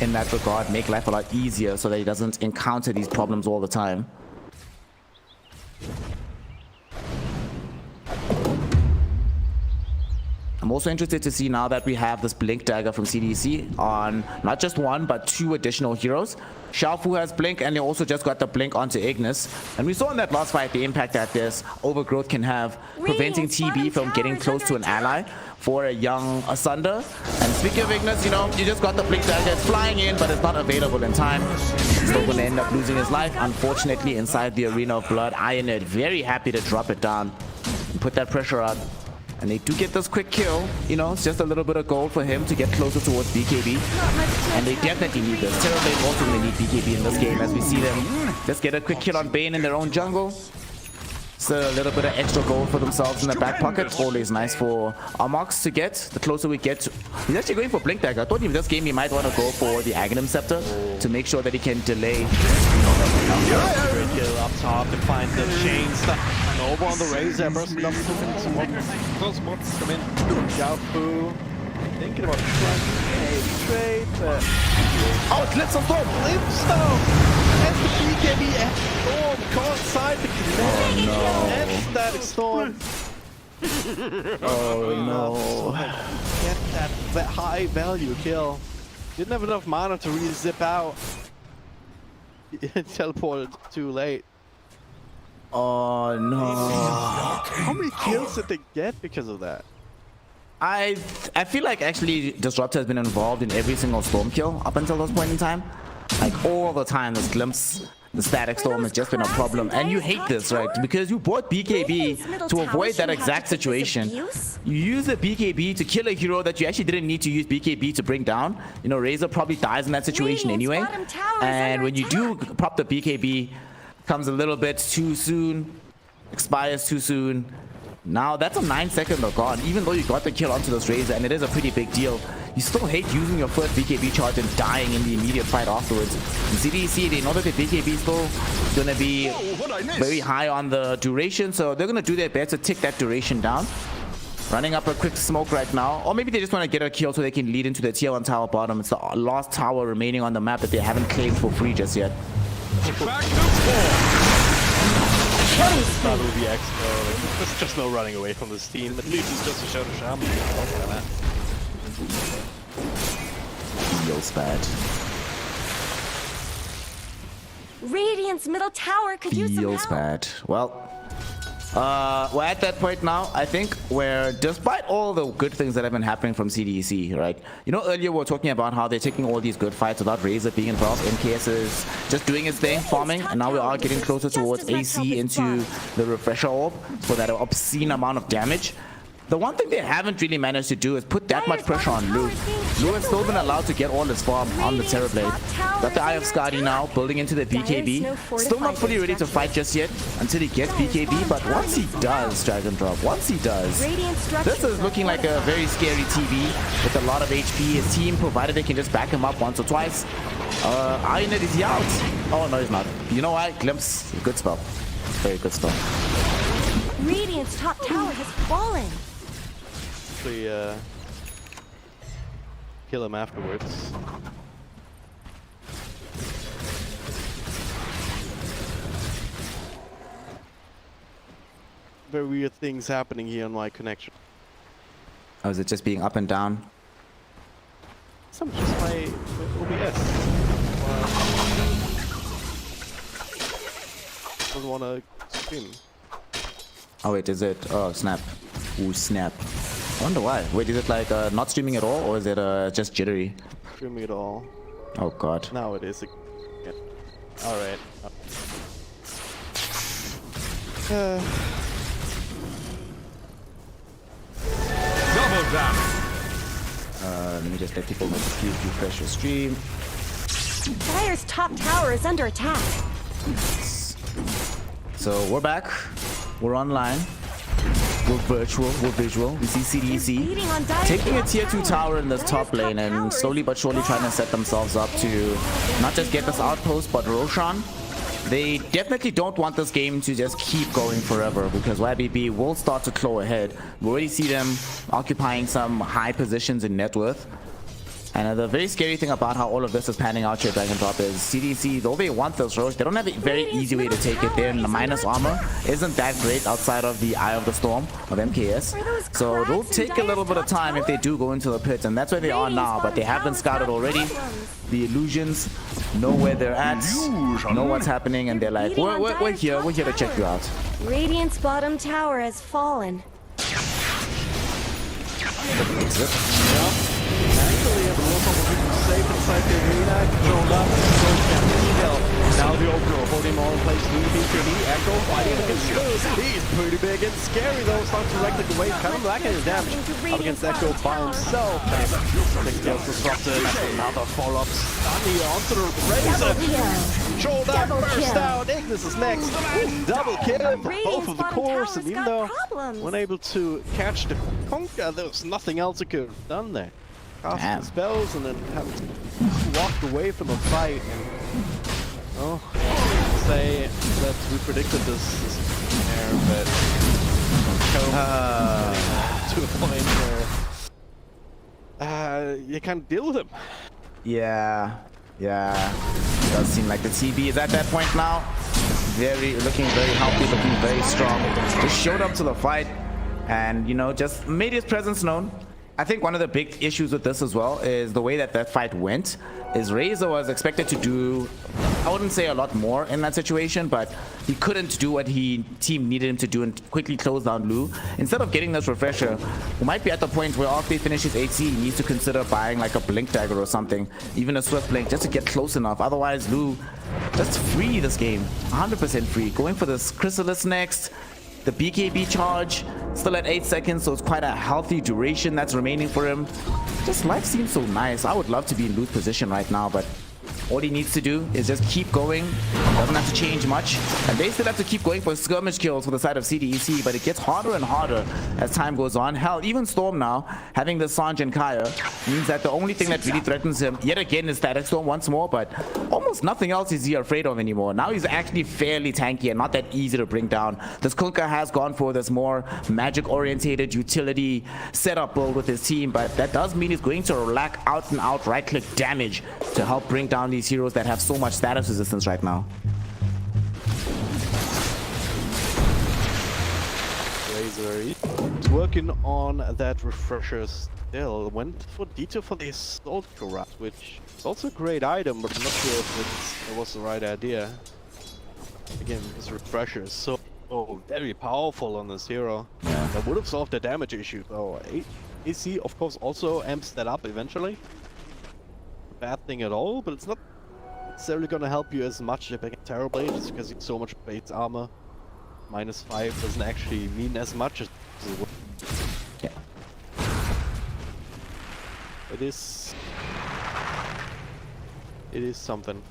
in that regard, make life a lot easier so that he doesn't encounter these problems all the time. I'm also interested to see now that we have this Blink Dagger from CDC on not just one, but two additional heroes. Xiaofu has Blink, and they also just got the Blink onto Ignis. And we saw in that last fight the impact that this overgrowth can have, preventing TB from getting close to an ally for a young Asunder. And speaking of Ignis, you know, you just got the Blink Dagger. It's flying in, but it's not available in time. Still going to end up losing his life, unfortunately, inside the Arena of Blood. Ioned very happy to drop it down and put that pressure on. And they do get this quick kill. You know, it's just a little bit of gold for him to get closer towards BKB. And they definitely need this. Terrorblade also going to need BKB in this game, as we see them just get a quick kill on Bane in their own jungle. So a little bit of extra gold for themselves in the back pocket. Always nice for Amox to get. The closer we get to... He's actually going for Blink Dagger. I thought in this game he might want to go for the Aghanim Scepter to make sure that he can delay. Great kill up top to find the chain stuff. Over on the Razor, bursting up some more close spots come in. Xiaofu thinking about trying to trade, but... Oh, it's Lipstone Storm! Lipstone! And the BKB and Storm caught side the Oh no! and Static Storm. Oh no! Get that high value kill. Didn't have enough mana to really zip out. Teleported too late. Oh no! How many kills did they get because of that? I feel like actually Disruptor has been involved in every single Storm kill up until this point in time. Like all the time, this glimpse, the Static Storm has just been a problem. And you hate this, right? Because you bought BKB to avoid that exact situation. You use the BKB to kill a hero that you actually didn't need to use BKB to bring down. You know, Razor probably dies in that situation anyway. And when you do pop the BKB, comes a little bit too soon, expires too soon. Now that's a 9-second gone. Even though you got the kill onto this Razor, and it is a pretty big deal, you still hate using your first BKB charge and dying in the immediate fight afterwards. In CDEC, they know that the BKB is still gonna be very high on the duration, so they're gonna do their best to tick that duration down. Running up a quick smoke right now, or maybe they just want to get a kill so they can lead into the tier 1 tower bottom. It's the last tower remaining on the map that they haven't claimed for free just yet. Back to That would be extra. There's just no running away from this team. At least it's just a Shadow Shaman. Feels bad. Radiant's middle tower could use some Feels help. bad. Well, we're at that point now, I think, where despite all the good things that have been happening from CDEC, right? You know, earlier we were talking about how they're taking all these good fights without Razor being involved. MKS is just doing his thing, farming, and now we are getting closer towards AC into the Refresher Orb for that obscene amount of damage. The one thing they haven't really managed to do is put that much pressure on Lou. Lou has still been allowed to get all his farm on the Terrorblade. Got the Eye of Skadi now, building into the BKB. Still not fully ready to fight just yet until he gets BKB, but once he does Dragon Drop, once he does, this is looking like a very scary TV with a lot of HP. His team, provided they can just back him up once or twice. Ionit, is he out? Oh, no, he's not. You know what? Glimpse, good spell. Very good spell. Radiant's top tower has fallen. Kill him afterwards. Very weird things happening here on my connection. Oh, is it just being up and down? Some just my OBS. Doesn't want to stream. Oh wait, is it? Oh snap! Ooh snap! I wonder why. Wait, is it like not streaming at all, or is it just jittery? Streaming at all. Oh god. Now it is. Yeah. All right. Double damage. Let me just let people know to please refresh your stream. Dire's top tower is under attack. So we're back. We're online. We're virtual. We're visual. We see CDEC taking a tier 2 tower in this top lane and slowly but surely trying to set themselves up to not just get this outpost, but Roshan. They definitely don't want this game to just keep going forever because YBB will start to claw ahead. We already see them occupying some high positions in net worth. And the very scary thing about how all of this is panning out here, Dragon Drop, is CDC, though they want this Roche, they don't have a very easy way to take it. They're in the minus armor. Isn't that great outside of the Eye of the Storm of MKS. So it'll take a little bit of time if they do go into the pit, and that's where they are now. But they have been scouted already. The illusions know where they're at, know what's happening, and they're like, we're here to check you out. Radiant's bottom tower has fallen. Actually, the Lenovo people safe inside the arena, controlled up, so kill. Now the overall holding all in place, BKB, Echo, fighting against Luz. He's pretty big and scary though, starts to wreck the wave, kind of lacking his damage. Up against Echo by himself. Six kills disrupted, another follow-up stun here onto the Razor. Shoulder burst out, Ignis is next. Double kill for both of the cores, and even though unable to catch the Conquer, there was nothing else he could have done there. Casting spells and then having to walk away from a fight. And, oh, say that we predicted this there, but to a point where you can't deal with him. Yeah. It does seem like the TV is at that point now. Looking very healthy, looking very strong. Just showed up to the fight and, you know, just made his presence known. I think one of the big issues with this as well is the way that fight went. Is Razor was expected to do, I wouldn't say a lot more in that situation, but he couldn't do what team needed him to do and quickly close down Lou. Instead of getting this refresher, we might be at the point where after he finishes HC, he needs to consider buying like a blink dagger or something, even a swift blink, just to get close enough. Otherwise, Lou just free this game, 100% free. Going for this Chrysalis next. The BKB charge, still at 8 seconds, so it's quite a healthy duration that's remaining for him. Just life seems so nice. I would love to be in Lou's position right now, but all he needs to do is just keep going. Doesn't have to change much. And they still have to keep going for skirmish kills for the side of CDEC, but it gets harder and harder as time goes on. Hell, even Storm now, having the Sanj and Kaya, means that the only thing that really threatens him, yet again, is Static Storm once more, but almost nothing else is he afraid of anymore. Now he's actually fairly tanky and not that easy to bring down. This Kunkka has gone for this more magic-orientated utility setup build with his team, but that does mean he's going to lack out-and-out right-click damage to help bring down these heroes that have so much status resistance right now. Razor is working on that refresher still. Went for detour for the Assault Corrupt, which is also a great item, but I'm not sure if it was the right idea. Again, this refresher is so very powerful on this hero. Yeah. That would have solved the damage issue though. AC of course also amps that up eventually. Bad thing at all, but it's not necessarily gonna help you as much if I get Terrorblade, just because you have so much base armor. -5 doesn't actually mean as much as it would. Yeah, It is something.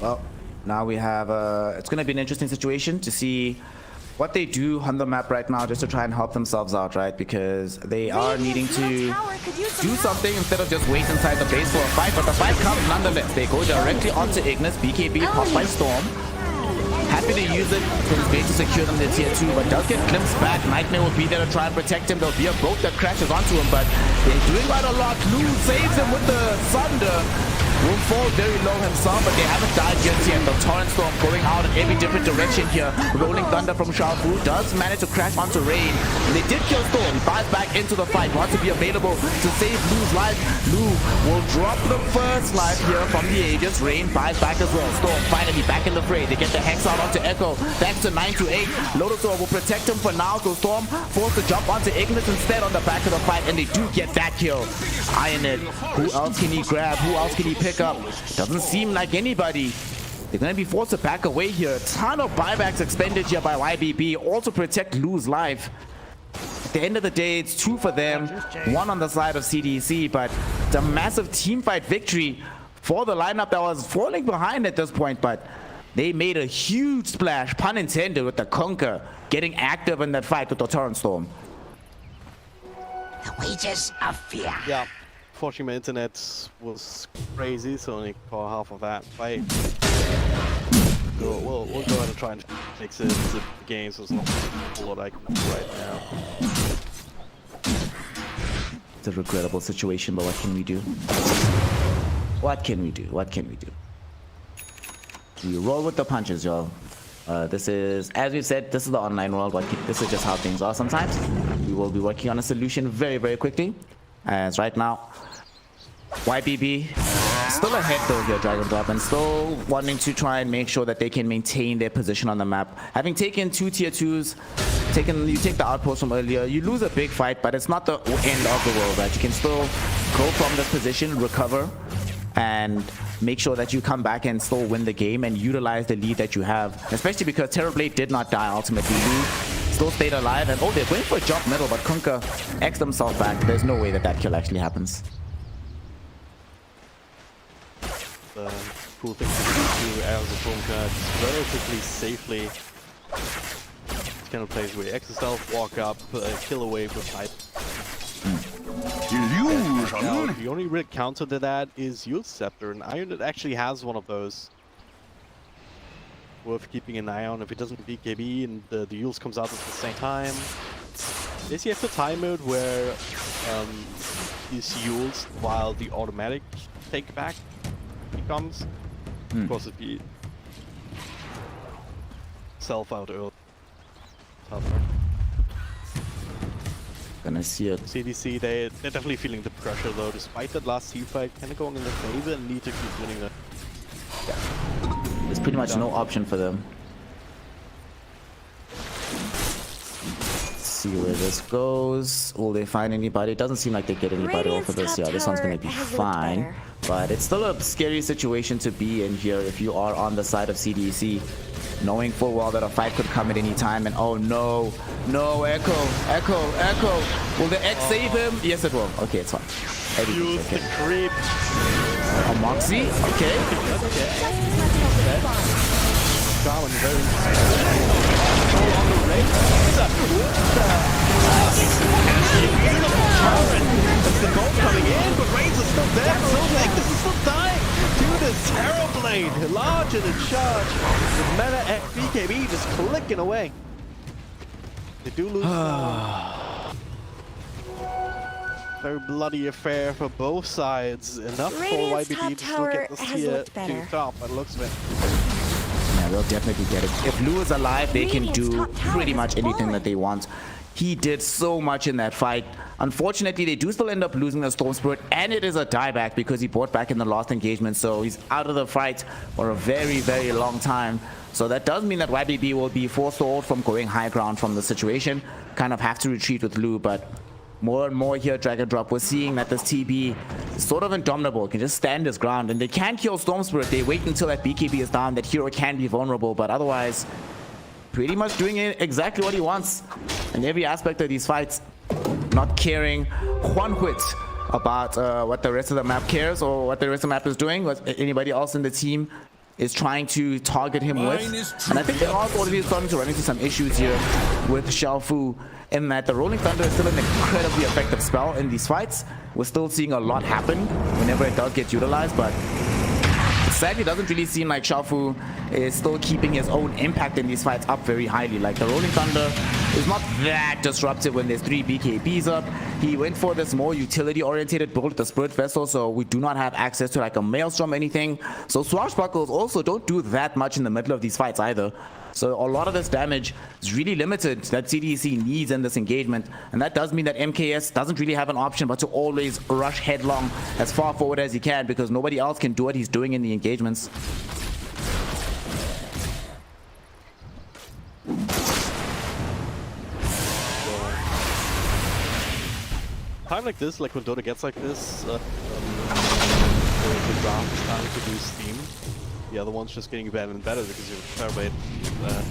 Well, now we have it's going to be an interesting situation to see what they do on the map right now, just to try and help themselves out, right? Because they are needing to do something instead of just wait inside the base for a fight. But the fight comes nonetheless. They go directly onto Ignis. BKB popped by Storm. Happy to use it for his bait to secure them to tier 2, but does get glimpsed back. Nightmare will be there to try and protect him. There'll be a boat that crashes onto him, but they're doing quite a lot. Lou saves him with the Thunder. Will fall very low himself, but they haven't died just yet. The Torrent Storm going out in every different direction here. Rolling Thunder from Xiaofu does manage to crash onto Rain. They did kill Storm. He buys back into the fight. Wants to be available to save Lou's life. Lou will drop the first life here from the Aegis. Rain buys back as well. Storm finally back in the fray. They get the Hex out onto Echo. Thanks to 9 to 8. Lodosaur will protect him for now. So Storm forced to jump onto Ignis instead on the back of the fight, and they do get that kill. Iron it. Who else can he grab? Who else can he pick up? Doesn't seem like anybody. They're going to be forced to back away here. A ton of buybacks expended here by YBB, all to protect Lou's life. At the end of the day, it's 2 for them, 1 on the side of CDEC, but it's a massive team fight victory for the lineup that was falling behind at this point, but they made a huge splash, pun intended, with the Conquer getting active in that fight with the Torrent Storm. The wages of fear. Yeah. Unfortunately, my internet was crazy, so only caught half of that fight. We'll go ahead and try and fix it. The game, so it's not a lot I can do right now. It's a regrettable situation, but what can we do? What can we do? What can we do? We roll with the punches, y'all. This is, as we've said, this is the online world. This is just how things are sometimes. We will be working on a solution very, very quickly. As right now, YBB still ahead though here, Dragon Drop, and still wanting to try and make sure that they can maintain their position on the map. Having taken 2 tier 2s, you take the outpost from earlier, you lose a big fight, but it's not the end of the world, right? You can still go from this position, recover, and make sure that you come back and still win the game and utilize the lead that you have, especially because Terrorblade did not die ultimately. Still stayed alive, and they're going for a jump middle, but Kunkka X themselves back. There's no way that that kill actually happens. The cool thing to do as a Kunkka, relatively safely. It's kind of place where you X yourself, walk up, kill away with type. Now, the only real counter to that is Yule Scepter, and Iron actually has one of those. Worth keeping an eye on if it doesn't BKB and the Yules comes out at the same time. Is he have the time mode where these Yules, while the automatic take back becomes? Of course, it'd be self out early. Gonna see it. CDC, they're definitely feeling the pressure though, despite that last team fight, kind of going in their favor and need to keep winning it. There's pretty much no option for them. Let's see where this goes. Will they find anybody? It doesn't seem like they get anybody off of this. Yeah, this one's gonna be fine. But it's still a scary situation to be in here if you are on the side of CDEC, knowing full well that a fight could come at any time. And oh no, no, Echo. Will the X save him? Yes, it will. Okay, it's fine. Use okay. the creep. A Moxie? Okay. Garland very on the race. It's the goal coming in, but Reigns is still there. So Ignis is still dying to this Terrorblade. Large and in charge. With Meta at BKB just clicking away. They do lose. Very bloody affair for both sides. Enough for YBB to still get this tier 2 top by the looks of it. Yeah, they'll definitely get it. If Lou is alive, they can do pretty much anything that they want. He did so much in that fight. Unfortunately, they do still end up losing the Storm Spirit, and it is a dieback because he bought back in the last engagement, so he's out of the fight for a very, very long time. So that does mean that YBB will be forced from going high ground from the situation. Kind of have to retreat with Lou, but more and more here, Dragon Drop, we're seeing that this TB is sort of indomitable, can just stand his ground, and they can kill Storm Spirit. They wait until that BKB is down, that hero can be vulnerable, but otherwise, pretty much doing exactly what he wants in every aspect of these fights. not caring one whit about what the rest of the map cares or what the rest of the map is doing, what anybody else in the team is trying to target him with. And I think they're also already starting to run into some issues here with Xiaofu, in that the Rolling Thunder is still an incredibly effective spell in these fights. We're still seeing a lot happen whenever it does get utilized, but sadly, it doesn't really seem like Xiaofu is still keeping his own impact in these fights up very highly. Like, the Rolling Thunder is not that disruptive when there's 3 BKBs up. He went for this more utility-oriented build, the Spirit Vessel, so we do not have access to like a Maelstrom or anything. So Swashbuckles also don't do that much in the middle of these fights either. So a lot of this damage is really limited that CDEC needs in this engagement, and that does mean that MKS doesn't really have an option but to always rush headlong as far forward as he can, because nobody else can do what he's doing in the engagements. Time like this, like when Dota gets like this, the draft is starting to lose steam. The other one's just getting better and better because you're fair.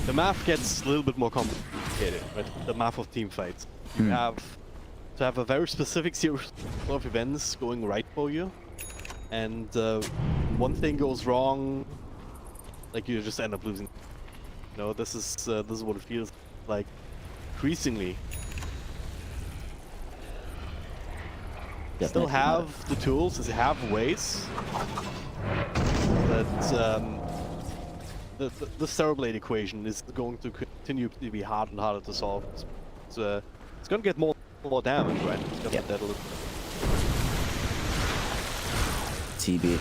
The map gets a little bit more complicated, right? The map of team fights. You have to have a very specific series of events going right for you, and one thing goes wrong, like you just end up losing. You know, this is what it feels like increasingly. Still have the tools, have ways, but the Cereblade equation is going to continue to be hard and harder to solve. It's going to get more damage, right? It's going to get that a little. TB. You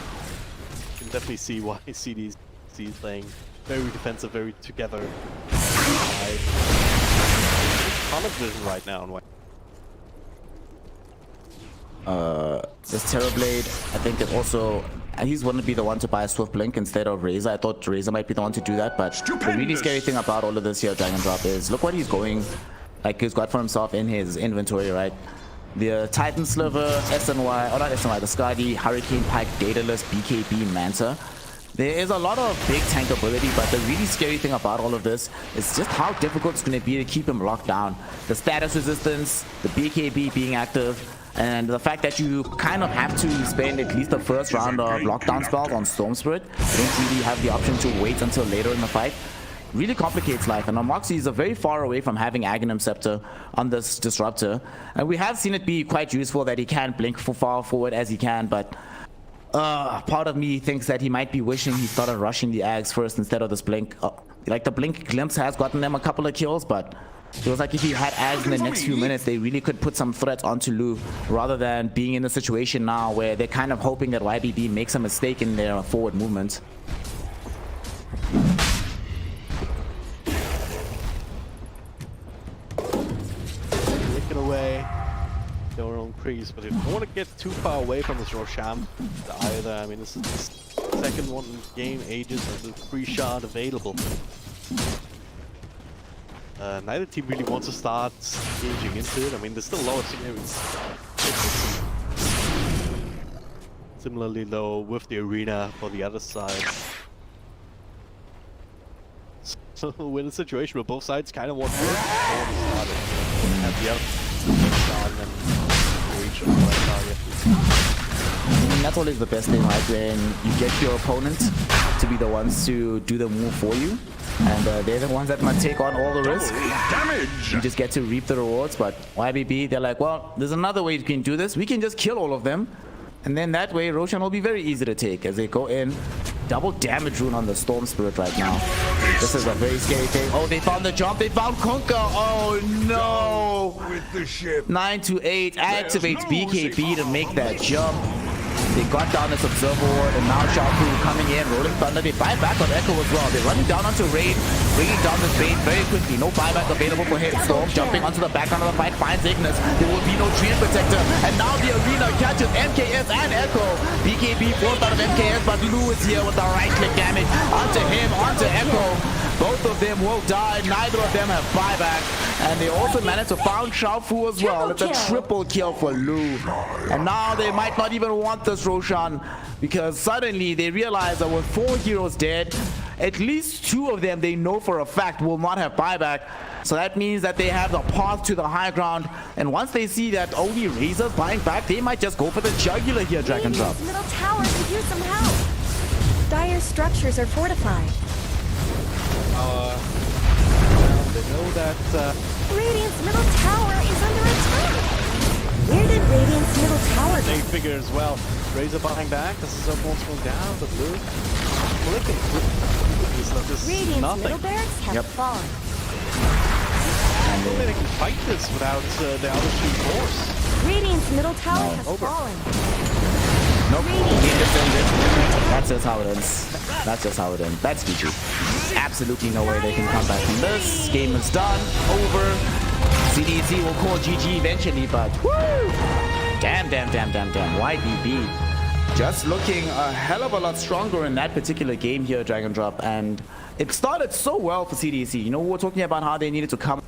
can definitely see why CDEC is playing very defensive, very together. Common vision right now on why. This Terrorblade, I think it also, he's going to be the one to buy a Swift Blink instead of Razor. I thought Razor might be the one to do that, but the really scary thing about all of this here, Dragon Drop, is look what he's going, like he's got for himself in his inventory, right? The Titan Sliver, SNY, or not SNY, the Skadi, Hurricane Pike, Daedalus, BKB, Manta. There is a lot of big tank ability, but the really scary thing about all of this is just how difficult it's going to be to keep him locked down. The status resistance, the BKB being active, and the fact that you kind of have to spend at least the first round of lockdown spells on Storm Spirit. You don't really have the option to wait until later in the fight. Really complicates life, and Moxie is very far away from having Aghanim Scepter on this Disruptor. And we have seen it be quite useful that he can blink for far forward as he can, but part of me thinks that he might be wishing he started rushing the Ags first instead of this blink. Like, the blink glimpse has gotten them a couple of kills, but it feels like if he had Ags in the next few minutes, they really could put some threat onto Lu, rather than being in a situation now where they're kind of hoping that YBB makes a mistake in their forward movement. Licking away their own crease, but they don't want to get too far away from this Roshan either. I mean, this is the second one in the game, ages of the free shot available. Neither team really wants to start engaging into it. I mean, there's still lower significance. Similarly low with the arena for the other side. So we're in a situation where both sides kind of want to start it. Have the other start and reach on the right target. I mean, that's always the best thing, right? When you get your opponent to be the ones to do the move for you, and they're the ones that might take on all the risk. You just get to reap the rewards. But YBB, they're like, well, there's another way you can do this. We can just kill all of them, and then that way Roshan will be very easy to take as they go in. Double damage rune on the Storm Spirit right now. This is a very scary thing. Oh, they found the jump. They found Kunkka. Oh no! 9 to 8 activates BKB to make that jump. They got down this Observer Ward, and now Xiaofu coming in, Rolling Thunder. They buy back on Echo as well. They're running down onto Raid, bringing down this Bane very quickly. No buyback available for Storm. Jumping onto the back end of the fight, finds Ignis. There will be no Treant Protector, and now the arena catches MKS and Echo. BKB forced out of MKS, but Lu is here with the right-click damage onto him, onto Echo. Both of them will die. Neither of them have buyback. And they also managed to found Xiaofu as well. It's a triple kill for Lu. And now they might not even want this Roshan, because suddenly they realize that with 4 heroes dead, at least 2 of them they know for a fact will not have buyback. So that means that they have the path to the high ground. And once they see that only Razor's buying back, they might just go for the jugular here, Drag and Drop. Radiant's middle tower could use some help. Dire structures are fortified. They know that Radiant's middle tower is under attack. Where did Radiant's middle tower they go? figure as well. Razor buying back. This is almost going down. The blue flicking. This is Radiant's nothing. middle barracks have Yep. fallen. I don't think they can fight this without the other two force. Radiant's middle tower has Over. fallen. Nope. Radiant's Game defended. middle That's just how it ends. That's just how it ends. That's GG. Absolutely no way they can come back from this. Game is done. Over. CDEC will call GG eventually, but woo! Damn. YBB just looking a hell of a lot stronger in that particular game here, Drag and Drop, and it started so well for CDEC. You know, we were talking about how they needed to come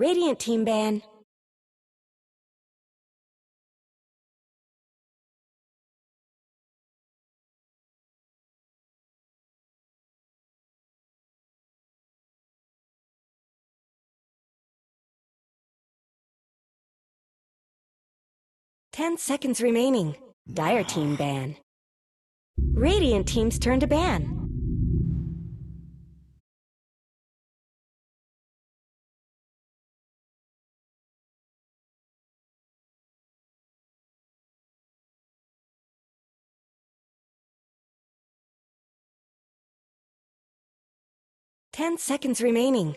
Radiant team ban. Ten seconds remaining. Dire team ban. Radiant team's turn to ban. Ten seconds remaining.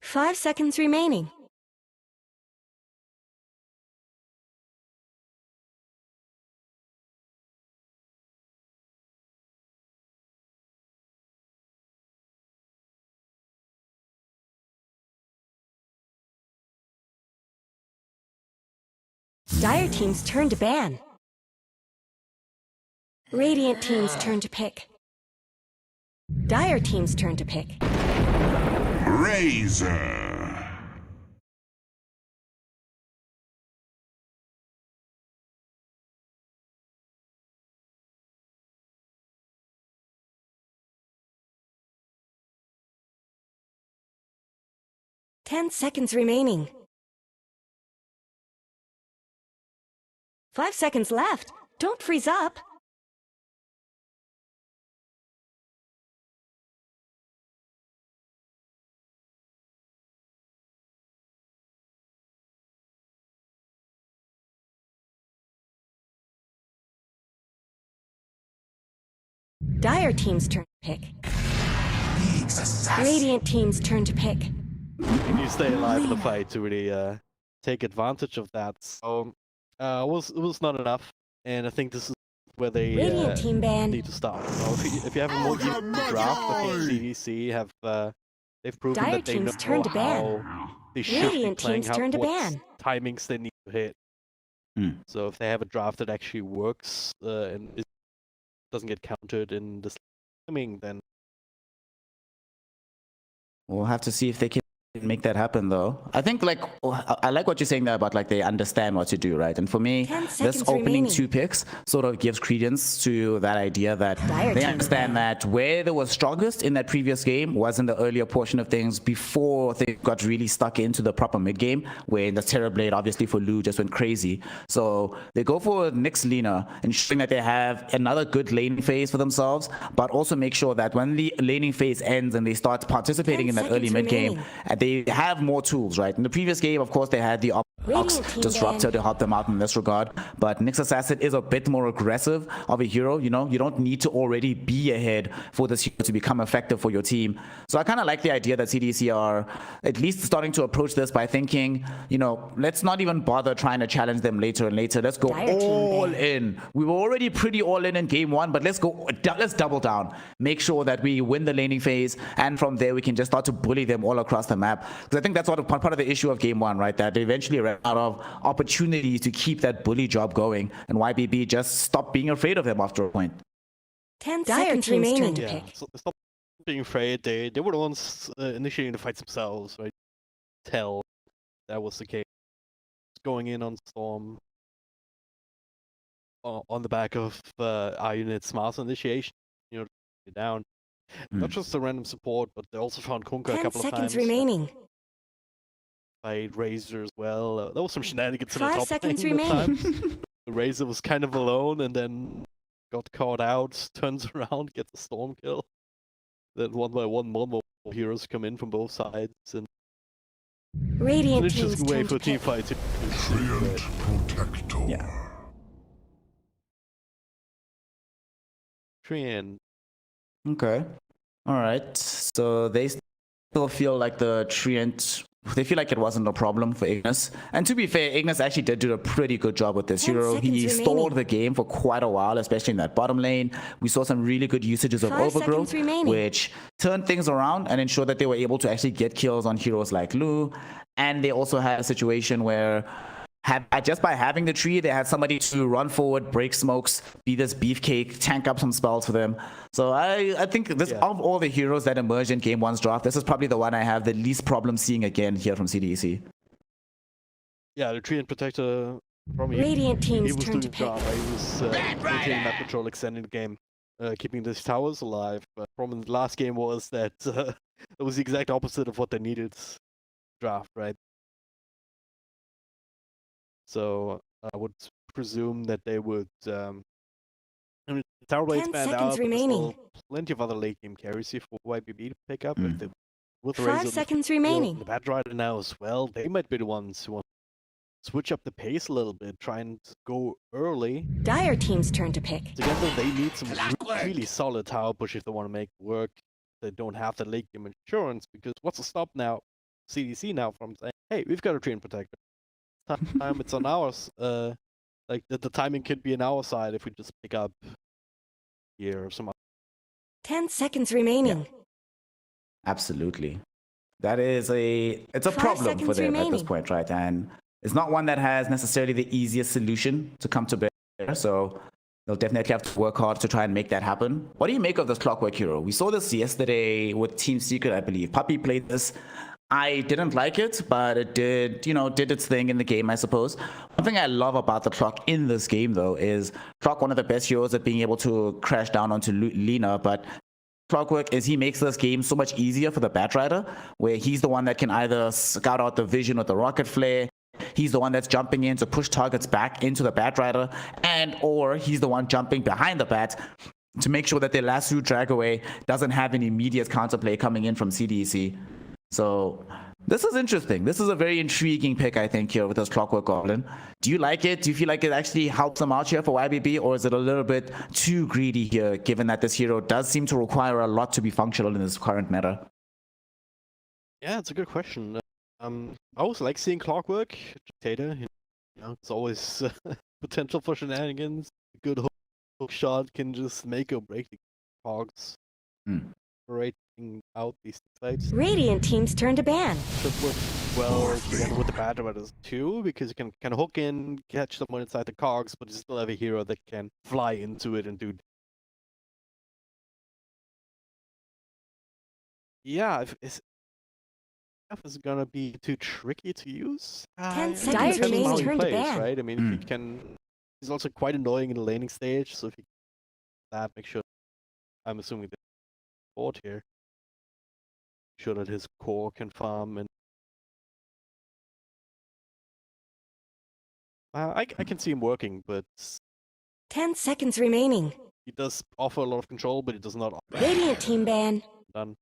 5 seconds remaining. Dire team's turn to ban. Radiant team's turn to pick. Dire team's turn to pick. Razor. 10 seconds remaining. 5 seconds left. Don't freeze up. Dire team's turn to pick. Radiant team's turn to pick. You stay alive in the fight to really take advantage of that. So it was not enough, and I think this is where they Radiant team ban. need to stop. So if you have a more even draft, I think CDEC have they've proven Dire that they know team's turn to ban. how they should be Radiant playing, team's turn to what ban. timings they need to hit. So if they have a draft that actually works and it doesn't get countered in the timing, then We'll have to see if they can make that happen, though. I think, like, I like what you're saying there about, like, they understand what to do, right? And for me, 10 this seconds opening remaining. 2 picks sort of gives credence to that idea that Dire they team understand that where they were strongest in that previous game was in the earlier portion of things before they got really stuck into the proper mid game, where the Terrorblade, obviously for Lu, just went crazy. So they go for Nyx Lina, ensuring that they have another good laning phase for themselves, but also make sure that when the laning phase ends and they start participating 10 in that early seconds mid game, remaining. they have more tools, right? In the previous game, of course, they had the Ox Radiant team Disruptor ban. to help them out in this regard, but Nyx Assassin is a bit more aggressive of a hero. You know, you don't need to already be ahead for this hero to become effective for your team. So I kind of like the idea that CDC are at least starting to approach this by thinking, you know, let's not even bother trying to challenge them later and later. Let's go Dire team all ban. in. We were already pretty all in game 1, but let's double down. Make sure that we win the laning phase, and from there we can just start to bully them all across the map. Because I think that's part of the issue of game 1, right? That they eventually ran out of opportunities to keep that bully job going, and YBB just stopped being afraid of them after a point. 10 Dire seconds team's remaining. turn To yeah, pick. so stop being afraid. They were the ones initiating the fights themselves, right? Tell that was the case. Going in on Storm on the back of our unit's mass initiation, you know, down. Not just the random support, but they also found Kunkka a 10 couple of seconds times. remaining. By Razor as well. There was some shenanigans in the 5 top seconds lane at remaining. times. The Razor was kind of alone and then got caught out, turns around, gets a storm kill. Then one by one, more heroes come in from both sides, and it's an Radiant team's interesting way turn for a to team pick. fight to Treant Protector. Yeah. Treant. Okay. All right. So they still feel like the Treant, they feel like it wasn't a problem for Ignis. And to be fair, Ignis actually did do a pretty good job with this 10 hero. He seconds stalled remaining. the game for quite a while, especially in that bottom lane. We saw some really good usages of 5 overgrowth, seconds remaining. which turned things around and ensured that they were able to actually get kills on heroes like Lu. And they also had a situation where just by having the tree, they had somebody to run forward, break smokes, be this beefcake, tank up some spells for them. So I think this of all the heroes that emerged in Game 1's draft, this is probably the one I have the least problem seeing again here from CDEC. Yeah, the Tree and Protector from Radiant he team's was turn doing to the job. pick. He was maintaining map control, extending the game, keeping these towers alive. But the problem in the last game was that it was the exact opposite of what they needed draft, right? So I would presume that they would. I mean, the tower blades 10 banned seconds out, but there's remaining. still plenty of other late game carries here for YBB to pick up. Mm. If they, with 5 Razor, seconds the remaining. Bad Rider now as well, they might be the ones who want to switch up the pace a little bit, try and go early. Dire team's turn to pick. Together, they need some really solid tower push if they want to make it work. They don't have the late game insurance, because what's to stop now CDC now from saying, hey, we've got a Tree and Protector. Time it's on ours. Like the timing could be on our side if we just pick up here or some. 10 seconds remaining. Absolutely. It's a 5 problem for seconds them at this remaining. point, right? And it's not one that has necessarily the easiest solution to come to bear. So they'll definitely have to work hard to try and make that happen. What do you make of this Clockwork Hero? We saw this yesterday with Team Secret, I believe. Puppy played this. I didn't like it, but it did its thing in the game, I suppose. One thing I love about the Clock in this game, though, is Clock, one of the best heroes at being able to crash down onto Lena, but Clockwork is he makes this game so much easier for the Batrider, where he's the one that can either scout out the vision with the rocket flare, he's the one that's jumping in to push targets back into the Batrider, or he's the one jumping behind the Bat to make sure that their lasso drag away doesn't have an immediate counterplay coming in from CDEC. So this is interesting. This is a very intriguing pick, I think, here with this Clockwork Goblin. Do you like it? Do you feel like it actually helps them out here for YBB, or is it a little bit too greedy here, given that this hero does seem to require a lot to be functional in this current meta? Yeah, it's a good question. I always like seeing Clockwork. Data, it's always potential for shenanigans. A good hook shot can just make or break the cogs. Rating out these fights. Radiant team's turn to ban. Should work well together with the Bad Riders too, because you can kind of hook in, catch someone inside the cogs, but you still have a hero that can fly into it and do. Yeah, if is gonna be too tricky to use. 10 It seconds depends on how remaining. he Turn to plays, ban. right? I mean, if he can, he's also quite annoying in the laning stage. So if he that, make sure. I'm assuming the board here. Make sure that his core can farm and. I can see him working, but 10 seconds remaining. he does offer a lot of control, but he does not offer Radiant team ban. done.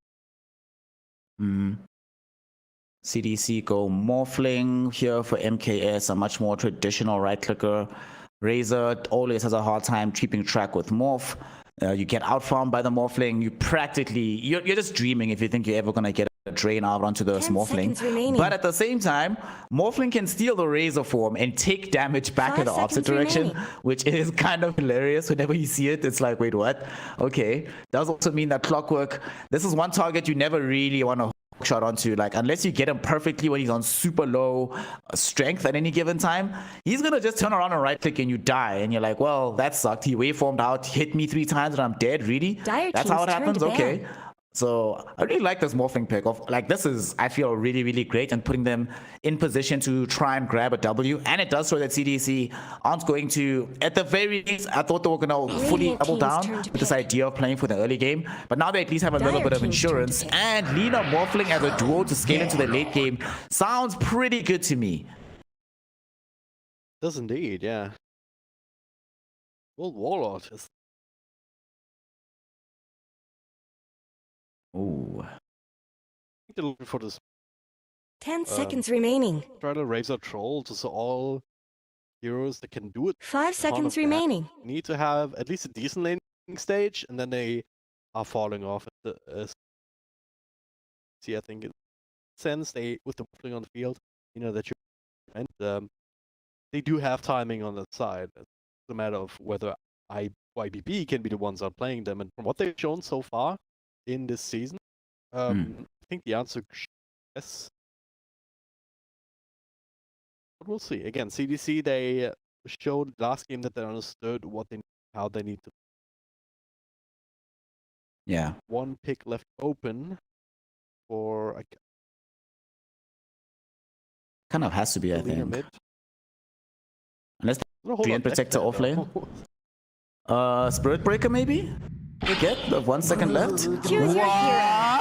CDC go Morphling here for MKS, a much more traditional right clicker. Razor always has a hard time keeping track with Morph. You get outfarmed by the Morphling. You're just dreaming if you think you're ever gonna get a drain out onto the 10 Morphling. seconds remaining. But at the same time, Morphling can steal the Razor form and take damage back 5 in the opposite seconds direction, remaining. which is kind of hilarious. Whenever you see it, it's like, wait, what? Okay. Does also mean that Clockwork, this is one target you never really want to shot onto, like, unless you get him perfectly when he's on super low strength at any given time, he's gonna just turn around and right click and you die, and you're like, well, that sucked. He waveformed out, hit me 3 times and I'm dead. Really? Dire That's how it team's turn happens? to ban. Okay. So I really like this Morphling pick. This is, I feel, really, really great, and putting them in position to try and grab a W. And it does show that CDC aren't going to, at the very least, I thought they were going to fully Radiant double team's down turn to with this pick. idea of playing for the early game. But now they at least have a little Dire bit of team's turn to insurance. pick. And Lena Morphling as a duo to scale into the late game sounds pretty good to me. Does indeed, yeah. Well, Warlord is. Ooh. They're looking for this 10 seconds remaining. try to raise a troll to so all heroes that can do it. 5 seconds that. remaining. Need to have at least a decent laning stage, and then they are falling off at the see, I think in sense they with the Morphling on the field, that you and they do have timing on that side. It's a matter of whether YBB can be the ones outplaying them, and from what they've shown so far in this season, I think the answer is yes. we'll see. Again, CDC, they showed last game that they understood how they need to. Yeah. One pick left open for Kind of has to be, I Lena think. mid. Unless No, hold the on, protector back off there, lane. though. Spirit Breaker maybe? We get the 1 second left. Choose your hero.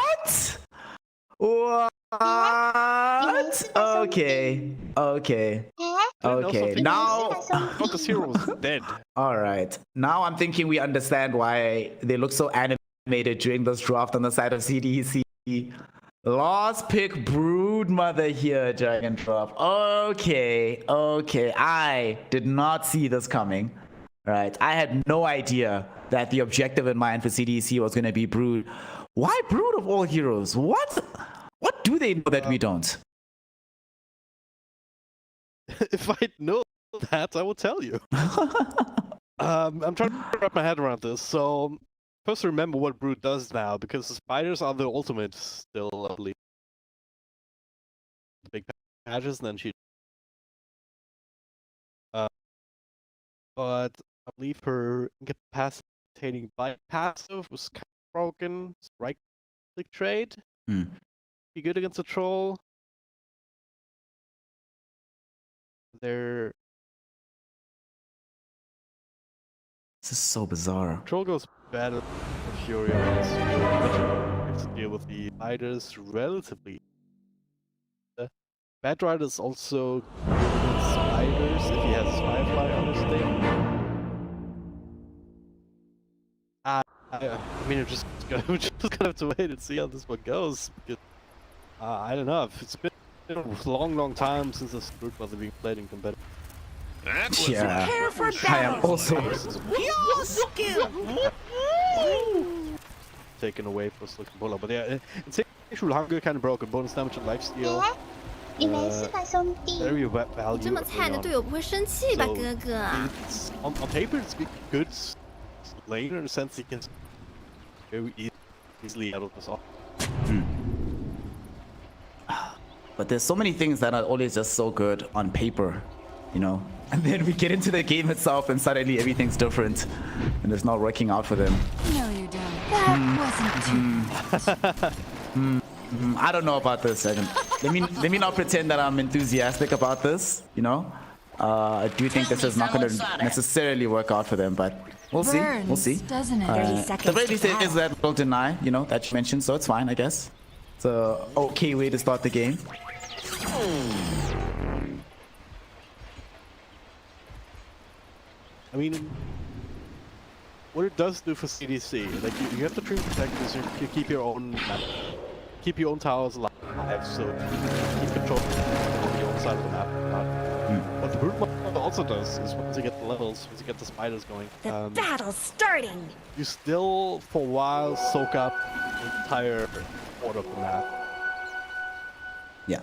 What? What? Okay. Okay. Okay. Now. Thought the hero was dead. All right. Now I'm thinking we understand why they look so animated during this draft on the side of CDEC. Last pick Brood Mother here, Dragon Drop. Okay. Okay. I did not see this coming. Right. I had no idea that the objective in mind for CDEC was going to be Brood. Why Brood of all heroes? What do they know that we don't? If I know that, I will tell you. I'm trying to wrap my head around this. So, first remember what Brood does now, because the spiders are the ultimate still, I believe. The big patches, and then she. But I believe her incapacitating bite passive was kind of broken. Right click trade. Be good against a troll. There. This is so bizarre. Troll goes better than Fury has to deal with the spiders relatively. Bad Rider is also good against spiders if he has Firefly on his thing. I mean, we're just gonna have to wait and see how this one goes. Because, I don't know. It's been a long time since this Brood Mother being played in competitive. Yeah. Prepare for I am battle. also. Taken away for looking bullet, but yeah, insatiable hunger kind of broken. Bonus damage and lifesteal. 你没事吧，兄弟？ Very value. 这么菜的队友不会生气吧， So, 哥哥？ It's, on paper, it's good laner in a sense he can very easily out of this off. But there's so many things that are always just so good on paper, you know? And then we get into the game itself and suddenly everything's different. And it's not working out for them. No, you don't. That wasn't too. I don't know about this. Let me not pretend that I'm enthusiastic about this, you know? I do think this is not going to necessarily work out for them, but we'll see. We'll see. Doesn't it? 30 seconds. The very least to is that little deny, you know, that you mentioned, so it's fine, I guess. It's a okay way to start the game. I mean, what it does do for CDC, like you have to treat protectors, you keep your own map, keep your own towers alive, so you keep control of your own side of the map. What the Brood Mother also does is once you get the levels, once you get the spiders going, The battle's starting. you still for a while soak up the entire quarter of the map. Yeah.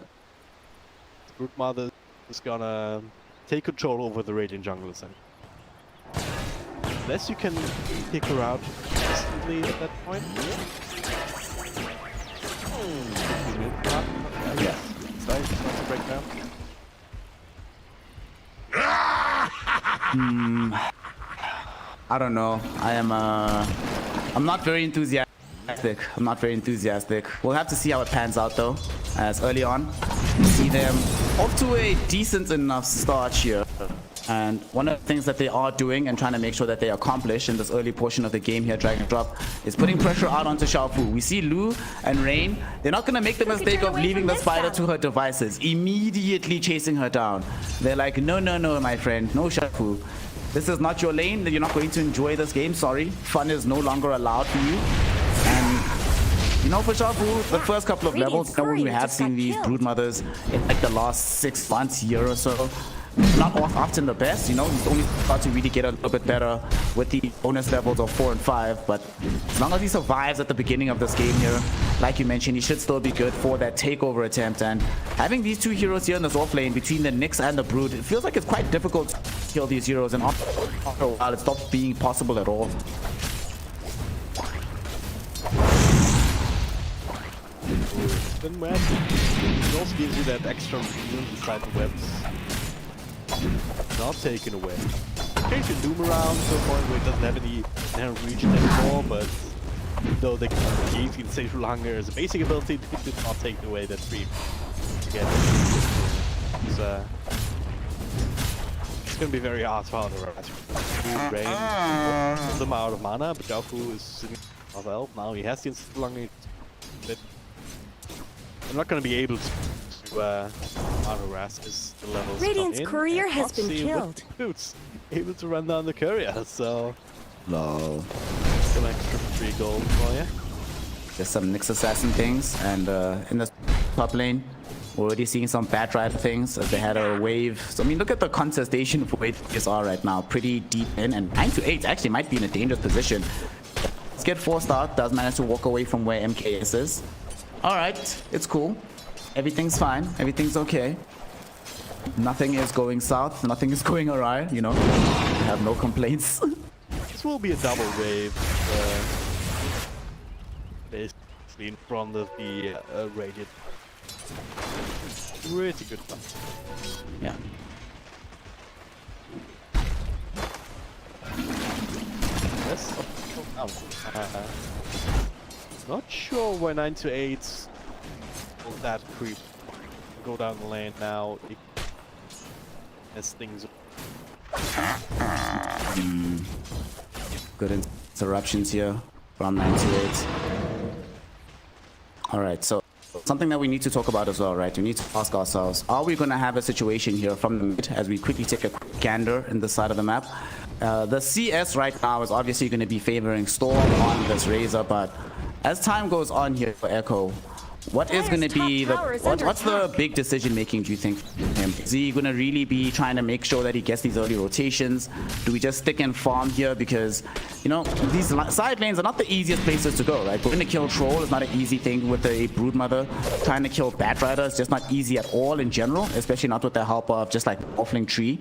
The Brood Mother is gonna take control over the Radiant junglers, and unless you can pick her out consistently at that point. Yeah. Starting to break down. I don't know. I'm not very enthusiastic. I'm not very enthusiastic. We'll have to see how it pans out though, as early on, we see them off to a decent enough start here. And one of the things that they are doing and trying to make sure that they accomplish in this early portion of the game here, Dragon Drop, is putting pressure out onto Xiaofu. We see Lu and Rain. They're not going to make the mistake of leaving the spider to her devices, immediately chasing her down. They're like, no, no, no, my friend, no Xiaofu. This is not your lane. You're not going to enjoy this game. Sorry. Fun is no longer allowed for you. And, you know, for Xiaofu, the first couple of levels, when we have seen these Brood Mothers in like the last 6 months, year or so, not often the best, you know, he's only about to really get a little bit better with the bonus levels of 4 and 5, but as long as he survives at the beginning of this game here, like you mentioned, he should still be good for that takeover attempt. And having these two heroes here in this off lane between the Nyx and the Brood, it feels like it's quite difficult to kill these heroes, and after a while it stops being possible at all. Then web it also gives you that extra movement inside the webs. not taken away. Change the Doom around to a point where it doesn't have any inherent reach anymore, but though they gave Insatiable Hunger as a basic ability, it did not take away that creep. Again, it's gonna be very hard for the rest. Rain pulls them out of mana, but Jiaofu is sitting off health. Now he has the Insatiable Hunger. I'm not gonna be able to harass as the levels Radiant's come in. courier And has been Foxy with killed. Boots able to run down the courier, so Lol. some extra free gold for you. Just some Nyx Assassin things, and in the top lane, we're already seeing some bad rider things as they had a wave. So I mean, look at the contestation for where these are right now, pretty deep in, and 9 to 8 actually might be in a dangerous position. Let's get forced out, does manage to walk away from where MKS is. Alright, it's cool. Everything's fine, everything's okay. Nothing is going south, nothing is going awry, you know. I have no complaints. This will be a double wave, basically in front of the Radiant. Pretty good fun. Yeah. Yes. Not sure why 9 to 8 will that creep go down the lane now as things. Good interruptions here from 9 to 8. Alright, so something that we need to talk about as well, right? We need to ask ourselves, are we going to have a situation here from the mid as we quickly take a quick gander in the side of the map? The CS right now is obviously going to be favoring Storm on this Razor, but as time goes on here for Echo, what is going to be the what's the big decision making, do you think, for him? Is he going to really be trying to make sure that he gets these early rotations? Do we just stick and farm here? Because, you know, these side lanes are not the easiest places to go, right? Going to kill Troll is not an easy thing with a Broodmother. Trying to kill Batrider is just not easy at all in general, especially not with the help of just like Offling Tree.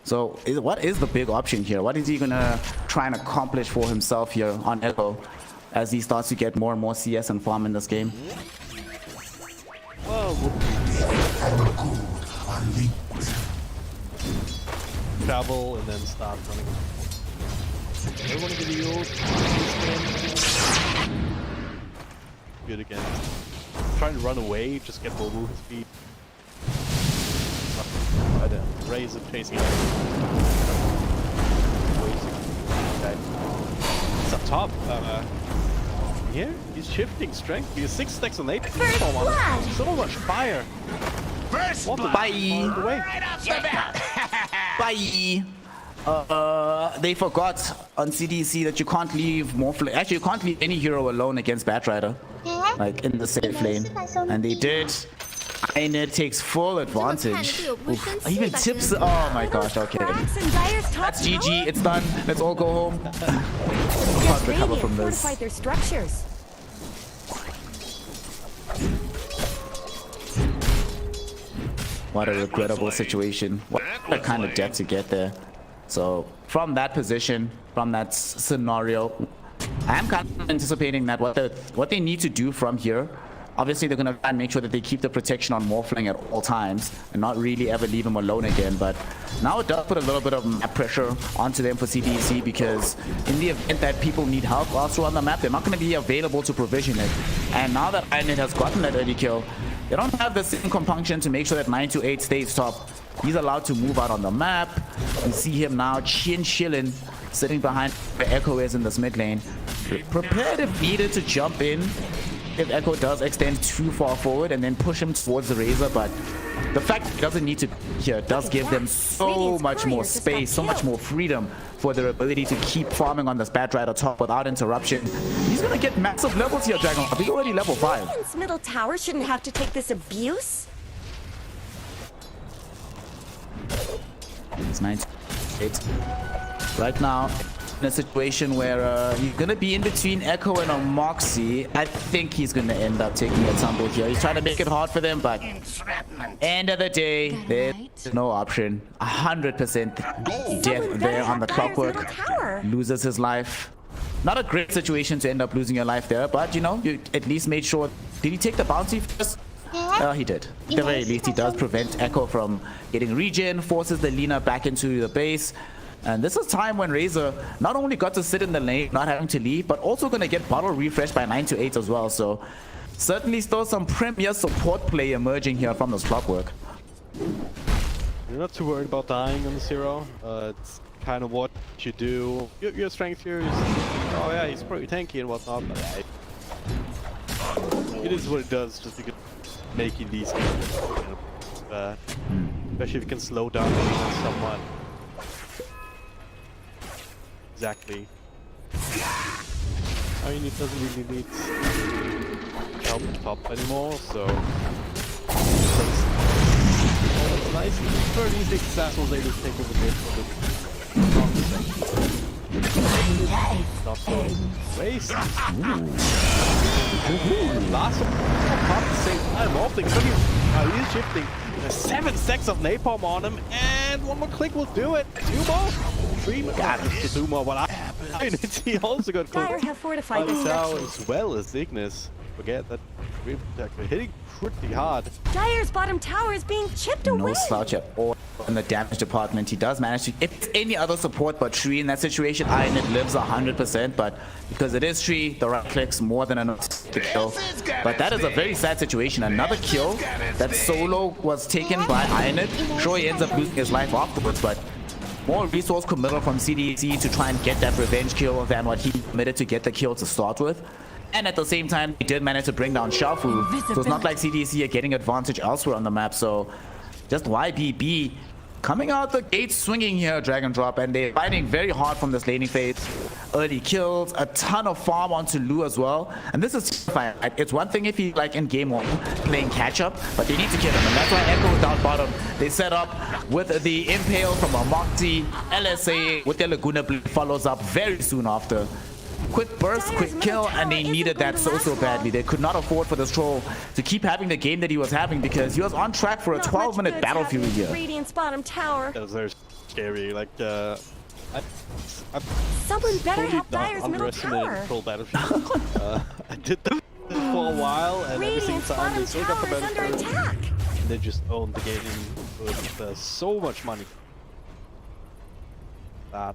So what is the big option here? What is he going to try and accomplish for himself here on Echo as he starts to get more and more CS and farm in this game? Well, travel and then start running. I want to get the ult. Good again. Trying to run away, just get more movement speed. Razor chasing him. Okay. It's up top. Here, he's shifting strength. He's 6 stacks on 8. So much fire. What the Bye. Bye. They forgot on CDEC that you can't leave Morphling. Actually, you can't leave any hero alone against Batrider, like in the safe lane, and they did. And it takes full advantage. Oof. Even tips. Oh my gosh. Okay. That's GG. It's done. Let's all go home. Can't recover from this. Their structures. What a regrettable situation. What a kind of death to get there. So from that position, from that scenario, I'm kind of anticipating that what they need to do from here. Obviously, they're going to try and make sure that they keep the protection on Morphling at all times and not really ever leave him alone again. But now it does put a little bit of map pressure onto them for CDEC, because in the event that people need help also on the map, they're not going to be available to provision it. And now that Ironhead has gotten that early kill, they don't have the same compunction to make sure that 9 to 8 stays top. He's allowed to move out on the map. You see him now chilling, sitting behind where Echo is in this mid lane. Prepared if needed to jump in if Echo does extend too far forward and then push him towards the Razor, but the fact that he doesn't need to here does give them so much more space, so much more freedom for their ability to keep farming on this Batrider top without interruption. He's gonna get massive levels here, Dragon. He's already level 5. Radiant's middle tower shouldn't have to take this abuse. It's 98. Right now, in a situation where he's gonna be in between Echo and a Moxie. I think he's gonna end up taking a tumble here. He's trying to make it hard for them, but end of the day, there's no option. 100% death there on the clockwork. Loses his life. Not a great situation to end up losing your life there, but you know, you at least made sure. Did he take the bounty first? He did. At the very least, he does prevent Echo from getting regen, forces the Lina back into the base. And this is time when Razor not only got to sit in the lane, not having to leave, but also going to get bottle refreshed by 9 to 8 as well. So certainly still some premier support play emerging here from this Clockwork. You're not too worried about dying on the 0. It's kind of what you do. Your strength here is, oh yeah, he's pretty tanky and whatnot, but yeah, it is what it does, just because making these games, especially if you can slow down someone. Exactly. I mean, it doesn't really need help top anymore, so it's nice. It's very easy successful they just take over this for the not so waste. Last one at the same time, off the he's shifting. There's 7 stacks of napalm on him, and one more click will do it. 2 more, 3 more. Got it. 2 more. What happened? He also got Dire have fortified the structures. as well as Ignis. Forget that Dream Protector hitting pretty hard. Dire's bottom tower is being chipped away. No slouch at all in the damage department. He does manage to, if it's any other support but Tree in that situation, Ionit lives 100%, but because it is Tree, the right click's more than enough to kill. But that is a very sad situation. Another kill. That solo was taken by Ionit. Sure, he ends up losing his life afterwards, but more resource committal from CDEC to try and get that revenge kill than what he committed to get the kill to start with. And at the same time, he did manage to bring down Shafu. So it's not like CDEC are getting advantage elsewhere on the map. So just YBB coming out the gate swinging here, Dragon Drop, and they're fighting very hard from this laning phase. Early kills, a ton of farm onto Lu as well. And this is fine. It's one thing if he like in game 1 playing catch up, but they need to kill him. And that's why Echo down bottom. They set up with the Impale from a Moxie. LSA with their Laguna Blade follows up very soon after. Quick burst, quick kill, and they needed that so badly. They could not afford for this troll to keep having the game that he was having because he was on track for a 12-minute battle fury here. Radiant's bottom tower. That was very scary. Like, Someone better totally help Dire's middle tower. Troll battlefield. I did that for a while, and every single time they still got the battlefield. And they just owned the game with so much money.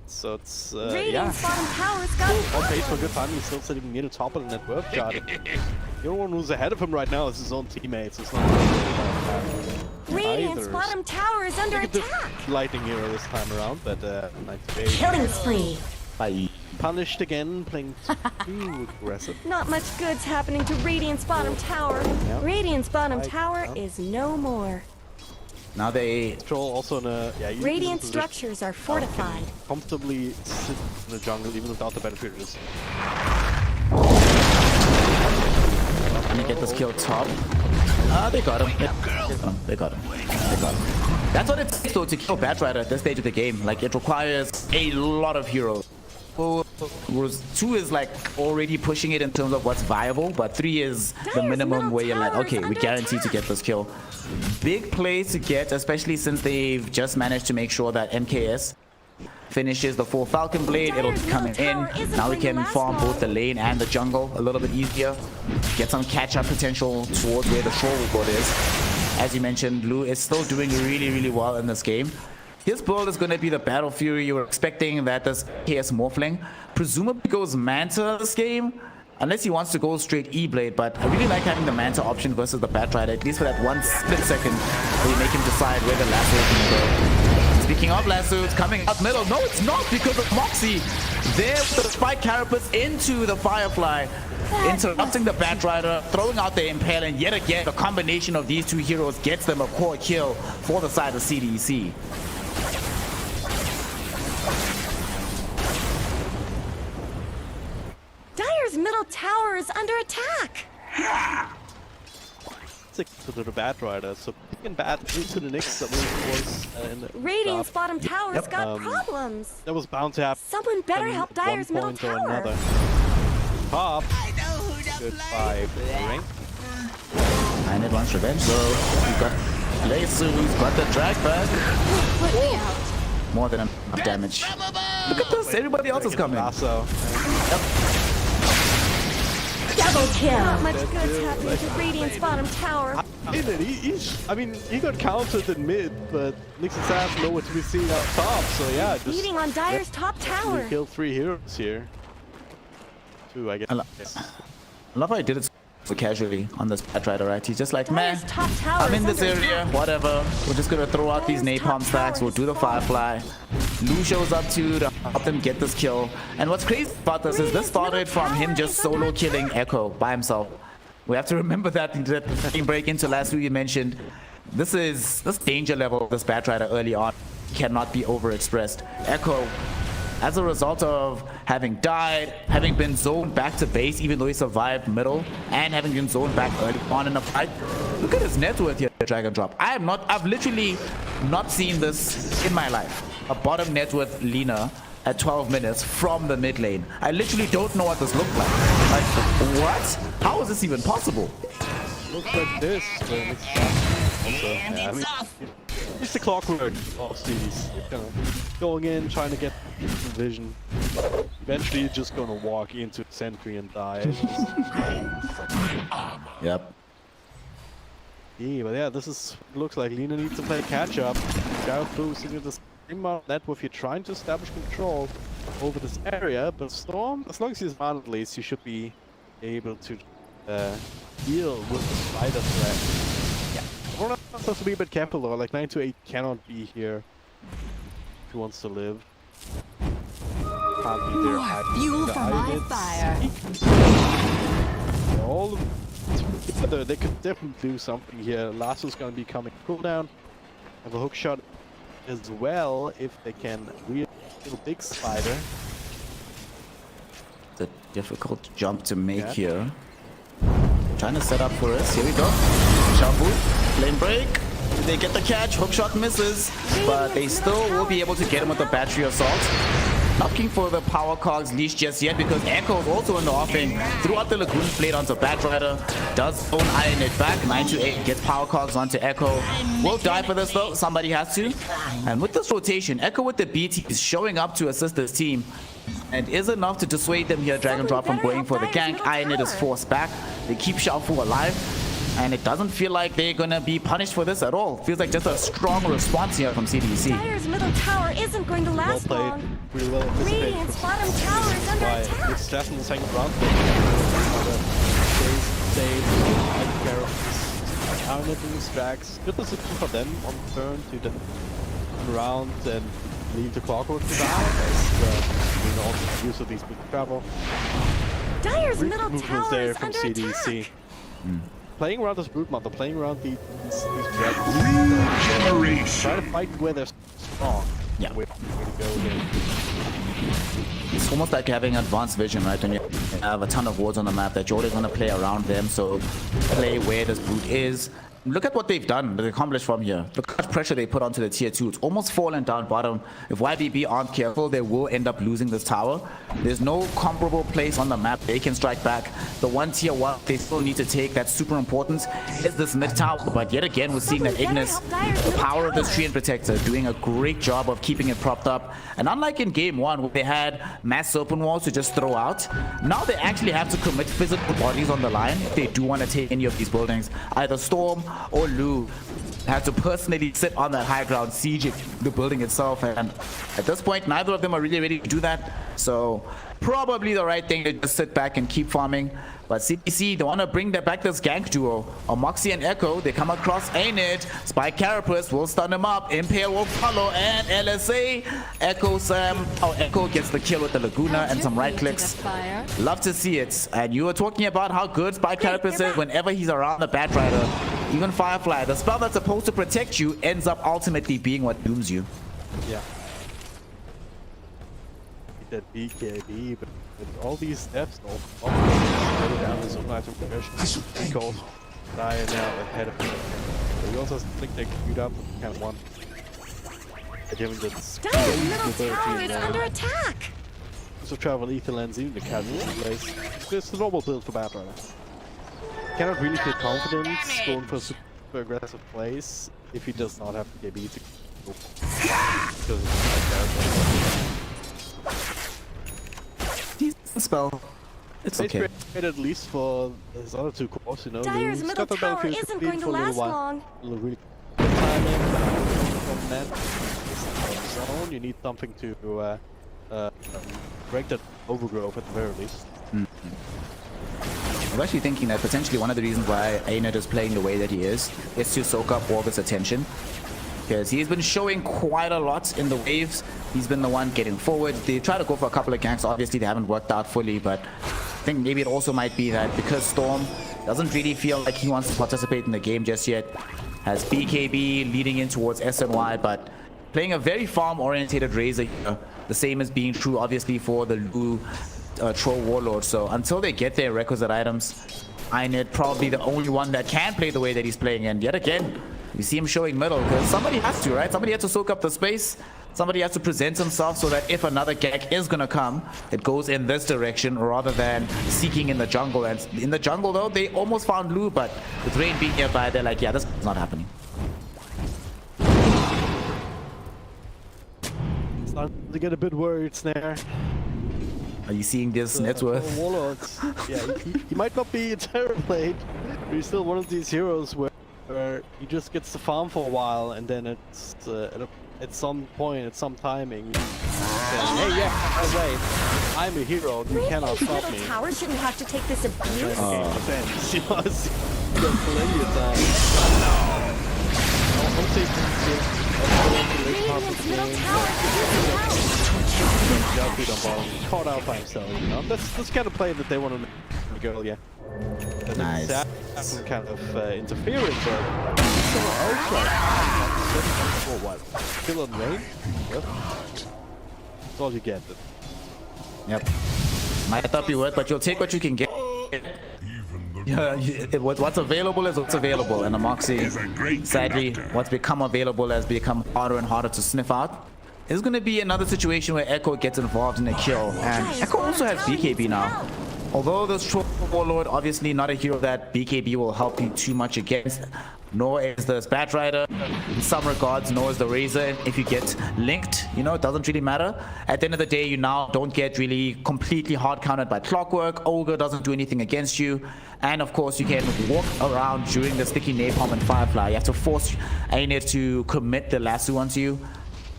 So it's Radiant's bottom tower's got on pace for a good time. He's still sitting near the top of the net worth chart. The only one who's ahead of him right now is his own teammates. It's not Radiant's bottom tower is under attack. Lightning hero this time around, but Killing spree. Bye. Punished again, playing too aggressive. Not much good's happening to Radiant's bottom tower. Yep. Radiant's bottom tower is no more. Now they Troll also in a Radiant structures are fortified. Comfortably sit in the jungle even without the battlefield. Can you get this kill top? They got him. They got him. That's what it takes though to kill Batrider at this stage of the game. Like it requires a lot of heroes. 2 is like already pushing it in terms of what's viable, but 3 is the minimum where you're like, okay, we guarantee to get this kill. Big play to get, especially since they've just managed to make sure that MKS finishes the full Falcon Blade. It'll be coming in. Now we can farm both the lane and the jungle a little bit easier. Get some catch-up potential towards where the Shoal board is. As you mentioned, Lu is still doing really, really well in this game. His build is going to be the Battle Fury. You were expecting that this KS Morphling presumably goes Manta this game, unless he wants to go straight E-Blade, but I really like having the Manta option versus the Batrider, at least for that 1 split second where you make him decide where the lasso can go. Speaking of lassos, coming up middle. No, it's not because of Moxie. There with the Spike Carapace into the Firefly, interrupting the Batrider, throwing out the Impale, and yet again, the combination of these 2 heroes gets them a core kill for the side of CDEC. Dire's middle tower is under attack. Stick to the Batrider, so picking Bat into the next that was in the Radiant's bottom tower's got problems. That was bound to happen. Someone better help Dire's middle tower. Pop. Goodbye, Rank. Ionit wants revenge though. We've got Lasso, we've got the drag back. More than enough damage. Look at this, everybody else is coming. Double kill. Not much good's happening to Radiant's bottom tower. I mean, he got countered in mid, but Nixon has nowhere to be seen up top. So yeah, just Leading on Dire's top tower. we killed 3 heroes here. 2, I guess. I love how he did it so casually on this Batrider, right? He's just like, man, Dire's top tower I'm in is this under area, attack. whatever. We're just gonna throw out these Dire's top napalm stacks. tower We'll do the is falling. Firefly. Lu shows up too to help them get this kill. And what's crazy about this is this started from him just solo killing Echo by himself. We have to remember that break into last week you mentioned. This danger level of this Batrider early on cannot be overexpressed. Echo, as a result of having died, having been zoned back to base even though he survived middle, and having been zoned back early on in the fight. Look at his net worth here, drag and drop. I've literally not seen this in my life. A bottom net worth Lina at 12 minutes from the mid lane. I literally don't know what this looked like. Like, what? How is this even possible? Looks like this. I mean, it's the clockwork of these. Kind of going in, trying to get vision. Eventually, you're just gonna walk into the sentry and die. Yep. Yeah, but yeah, looks like Lina needs to play catch up. Gareth boosting with the same amount of net if you're trying to establish control over this area. But Storm, as long as he's on at least, he should be able to deal with the spider threat. We're supposed to be a bit careful though, like 928 cannot be here if he wants to live. Can't be there. Fuel for my fire. All together, they could definitely do something here. Lasso's gonna be coming cooldown. Have a hook shot as well if they can real big spider. It's a difficult jump to make here. Trying to set up for us. Here we go. Shabu, lane break. They get the catch. Hookshot misses, but they still will be able to get him with the battery assault. Looking for the power cogs leash just yet because Echo is also in the offing. Throughout the Lagoon blade onto Batrider. Does own iron it back. 928 gets power cogs onto Echo. Will die for this though. Somebody has to. And with this rotation, Echo with the BT is showing up to assist his team. And is enough to dissuade them here, Dragon Drop, from going for the gank. Iron it is forced back. They keep Xiaofu alive. And it doesn't feel like they're gonna be punished for this at all. Feels like just a strong response here from CDEC. Dire's middle tower isn't going to last Well long. played. Really well anticipated. Radiant's bottom tower is under Why? attack. It's definitely the second round. Counter stacks. Good decision for them on turn to the round and leave the clockwork to die. As also use of these big travel. Dire's middle Movements tower there is from under CDEC. attack. Playing around this brute mother, playing around these dragons. Regeneration. Try to fight where they're strong. Yeah. Way to go there. It's almost like having advanced vision, right? When you have a ton of wards on the map that you're always going to play around them, so play where this brute is. Look at what they've done, they accomplished from here. Look how much pressure they put onto the tier 2. It's almost fallen down bottom. If YBB aren't careful, they will end up losing this tower. There's no comparable place on the map they can strike back. The one tier 1 they still need to take that's super important is this mid tower. But yet again, we're seeing that Ignis, the power of this Treant Protector, doing a great job of keeping it propped up. And unlike in game 1 where they had mass open walls to just throw out, now they actually have to commit physical bodies on the line if they do want to take any of these buildings. Either Storm or Lu had to personally sit on that high ground, siege the building itself, and at this point neither of them are really ready to do that, so probably the right thing to just sit back and keep farming. But CDC, they want to bring back this gank duo of Moxie and Echo. They come across Ainit, Spike Carapace will stun him up, Impale will follow, and LSA Echo gets the kill with the Laguna and some right clicks. Love to see it. And you were talking about how good Spike Carapace is whenever he's around the Batrider. Even Firefly, the spell that's supposed to protect you, ends up ultimately being what dooms you. Yeah. That BKB, but with all these steps, all down is some nice progression. Because die now ahead of him. But we also think they can shoot up kind of one. Given the Dire's middle tower is under attack. So travel ether lens even the casual place. It's the normal build for Batrider. Cannot really feel confidence going for super aggressive plays if he does not have the KB to go. Because it's like Decent spell. It's Space okay. grade at least for his other two cores, you know. Dyer's Lou's middle got the tower battlefield isn't complete going to for a little last while. long. Little really good timing from that zone. You need something to break that overgrowth at the very least. I'm actually thinking that potentially one of the reasons why Anet is playing the way that he is to soak up all this attention. Because he's been showing quite a lot in the waves. He's been the one getting forward. They try to go for a couple of ganks. Obviously, they haven't worked out fully, but I think maybe it also might be that because Storm doesn't really feel like he wants to participate in the game just yet. Has BKB leading in towards SNY, but playing a very farm-orientated Razor here. The same is being true, obviously, for the Lu Troll Warlord. So until they get their requisite items, Inet probably the only one that can play the way that he's playing. And yet again, you see him showing middle because somebody has to, right? Somebody has to soak up the space. Somebody has to present himself so that if another gank is gonna come, it goes in this direction rather than seeking in the jungle. And in the jungle though, they almost found Lu, but with Rain being nearby, they're like, yeah, this is not happening. Starting to get a bit worried, Snare. Are you seeing this net worth? Warlords. Yeah, he might not be a Terrorblade, but he's still one of these heroes where he just gets to farm for a while and then it's at some point, at some timing, hey, yeah, by the way, I'm a hero, you cannot stop me. Middle tower shouldn't have to take this abuse. Defense, you know, you got plenty of time. Radiant's middle tower is Caught out by himself, you know. That's kind of play that they want to make girl, yeah. Nice. Some kind of interference, but someone else for what? Kill on range? Yep. That's all you get. Yep. Might not be worth, but you'll take what you can get. Yeah, what's available is what's available, and the Moxie, sadly, what's become available has become harder and harder to sniff out. It's going to be another situation where Echo gets involved in a kill, and Echo also has BKB now. Although this Troll Warlord, obviously not a hero that BKB will help you too much against, nor is the Spat Rider, in some regards, nor is the Razor. If you get linked, you know, it doesn't really matter. At the end of the day, you now don't get really completely hard countered by Clockwork. Ogre doesn't do anything against you. And of course, you can walk around during the sticky Napalm and Firefly. You have to force Anet to commit the lasso onto you.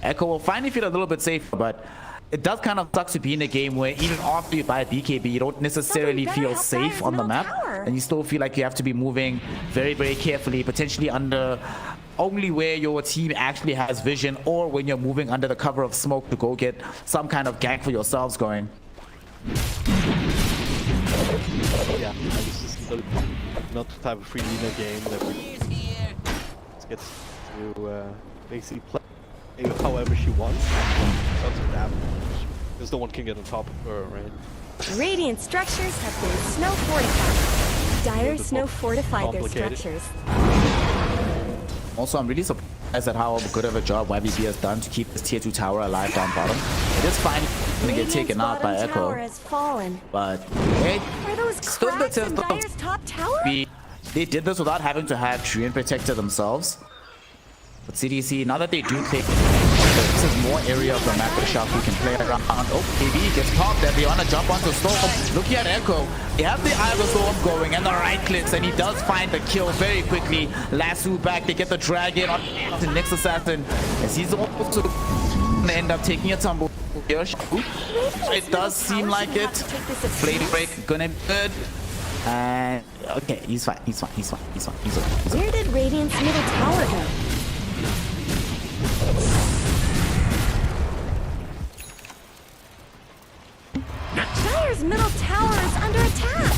Echo will finally feel a little bit safer, but it does kind of suck to be in a game where even after you buy BKB, you don't necessarily feel safe on the map. And you still feel like you have to be moving very, very carefully, potentially under only where your team actually has vision or when you're moving under the cover of smoke to go get some kind of gank for yourselves going. Yeah, this is not the type of free leader game that we gets to basically play however she wants. Lots of damage. Because no one can get on top of her, right? Radiant structures have been snow fortified. Dire snow fortified their structures. Also, I'm really surprised at how good of a job YBB has done to keep this tier 2 tower alive down bottom. It is fine to get taken out by Echo, has fallen. but hey, Are those stood the cracks in test of Dire's top tower? They did this without having to have Treant Protector themselves. But CDC, now that they do take this is more area of the map that Shafu can play around. Oh, KB gets popped and they want to jump onto Storm. Looking at Echo, they have the Eye of the Storm going and the right clicks, and he does find the kill very quickly. Lasso back, they get the Dragon on the next assassin as he's also gonna end up taking a tumble here. It does seem like it. Flame break gonna be good. And okay, he's fine. Where did Radiant's middle tower go? Dire's middle tower is under attack.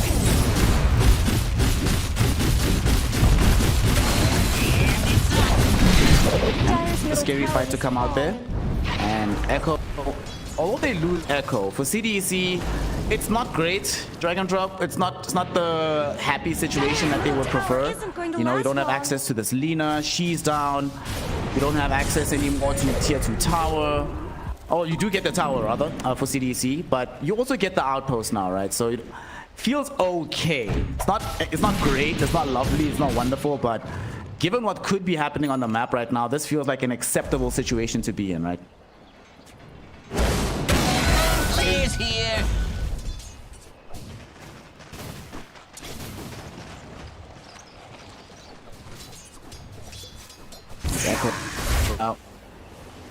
A scary fight to come out there. And Echo, although they lose Echo, for CDEC, it's not great. Drag and drop, it's not the happy situation that they would prefer. You know, you don't have access to this Lina, she's down. You don't have access anymore to your tier 2 tower. Oh, you do get the tower rather for CDEC, but you also get the outpost now, right? So it feels okay. It's not great, it's not lovely, it's not wonderful, but given what could be happening on the map right now, this feels like an acceptable situation to be in, right? Please here. Echo out.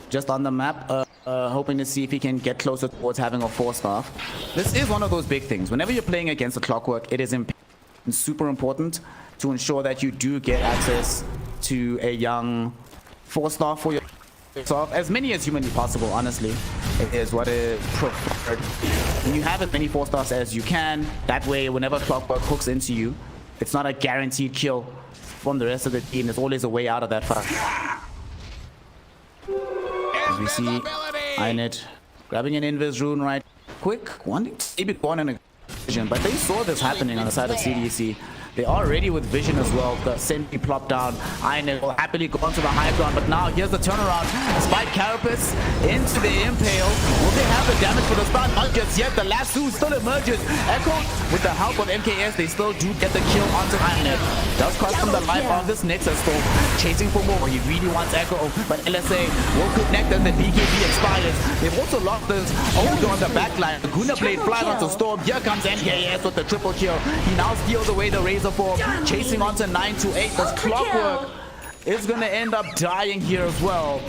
Just on the map, hoping to see if he can get closer towards having a 4-staff. This is one of those big things. Whenever you're playing against a Clockwork, it is super important to ensure that you do get access to a young 4-star for yourself. As many as humanly possible, honestly, is what is preferred. When you have as many 4-stars as you can, that way, whenever Clockwork hooks into you, it's not a guaranteed kill from the rest of the team. There's always a way out of that fight. As we see Inet grabbing an invis rune right quick, wanting to maybe go on an vision, but they saw this happening on the side of CDEC. They are ready with vision as well. The sentry plop down. Inet will happily go onto the high ground, but now here's the turnaround. Spike Carapace into the impale. Will they have the damage for the start? Not just yet. The lasso still emerges. Echo, with the help of MKS, they still do get the kill onto Inet. Does cost them the life of this Nexus Storm. Chasing for more. He really wants Echo, but LSA will connect as the BKB expires. They've also lost this hold on the backline. The Guna Blade flying onto Storm. Here comes MKS with the triple kill. He now steals away the Razor Form, chasing onto 928. This Clockwork is going to end up dying here as well,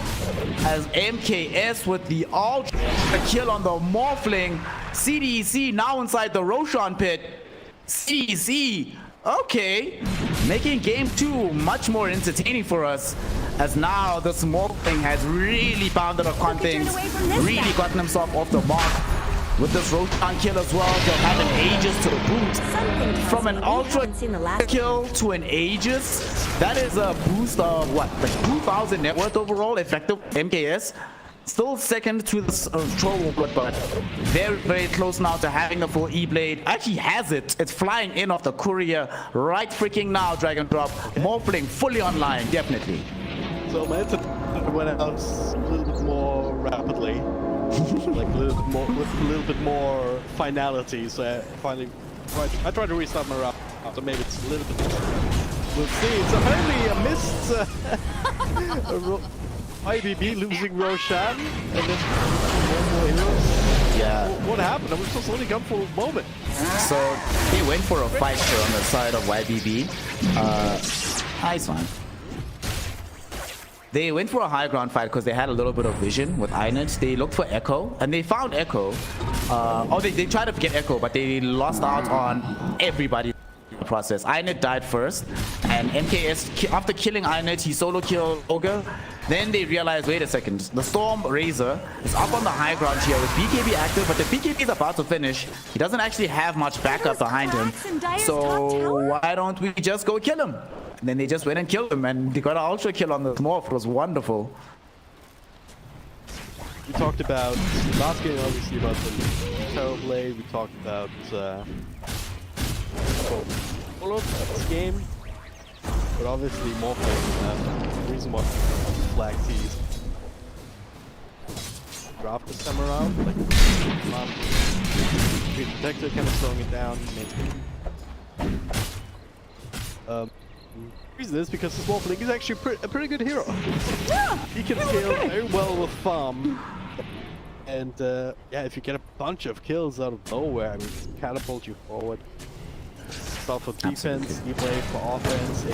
as MKS with the ultra kill on the Morphling. CDEC now inside the Roshan pit. CDEC, okay, making game 2 much more entertaining for us, as now the Morphling has really pounded upon things, really gotten himself off the mark. With this Roshan kill as well, they'll have an Aegis to the boot. From an ultra kill to an Aegis, that is a boost of what, like 2,000 net worth overall, effective MKS. Still second to the Troll, but very, very close now to having the full E-Blade. Actually has it. It's flying in off the courier right freaking now, Dragon Drop. Morphling fully online, definitely. So my internet went out a little bit more rapidly. Like a little bit more, with a little bit more finality. So I tried to restart my route, so maybe it's a little bit. We'll see. It's apparently a missed YBB losing Roshan, and then one more hero. Yeah. What happened? I was just only gone for a moment. So they went for a fight here on the side of YBB. Nice one. They went for a high ground fight because they had a little bit of vision with Inet. They looked for Echo, and they found Echo. They tried to get Echo, but they lost out on everybody in the process. Inet died first, and MKS, after killing Inet, he solo killed Ogre. Then they realized, wait a second, the Storm Razor is up on the high ground here with BKB active, but the BKB is about to finish. He doesn't actually have much backup behind him. So why don't we just go kill him? And then they just went and killed him, and they got an ultra kill on the Morph. It was wonderful. We talked about last game, obviously, about the Terrorblade. We talked about this game, but obviously Morph the reason why flag T's dropped this time around, like Protector kind of slowing it down. The reason is because this Morphling is actually a pretty good hero. He can scale very well with farm, and yeah, if you get a bunch of kills out of nowhere, I mean, catapult you forward. Start for defense, you play for offense,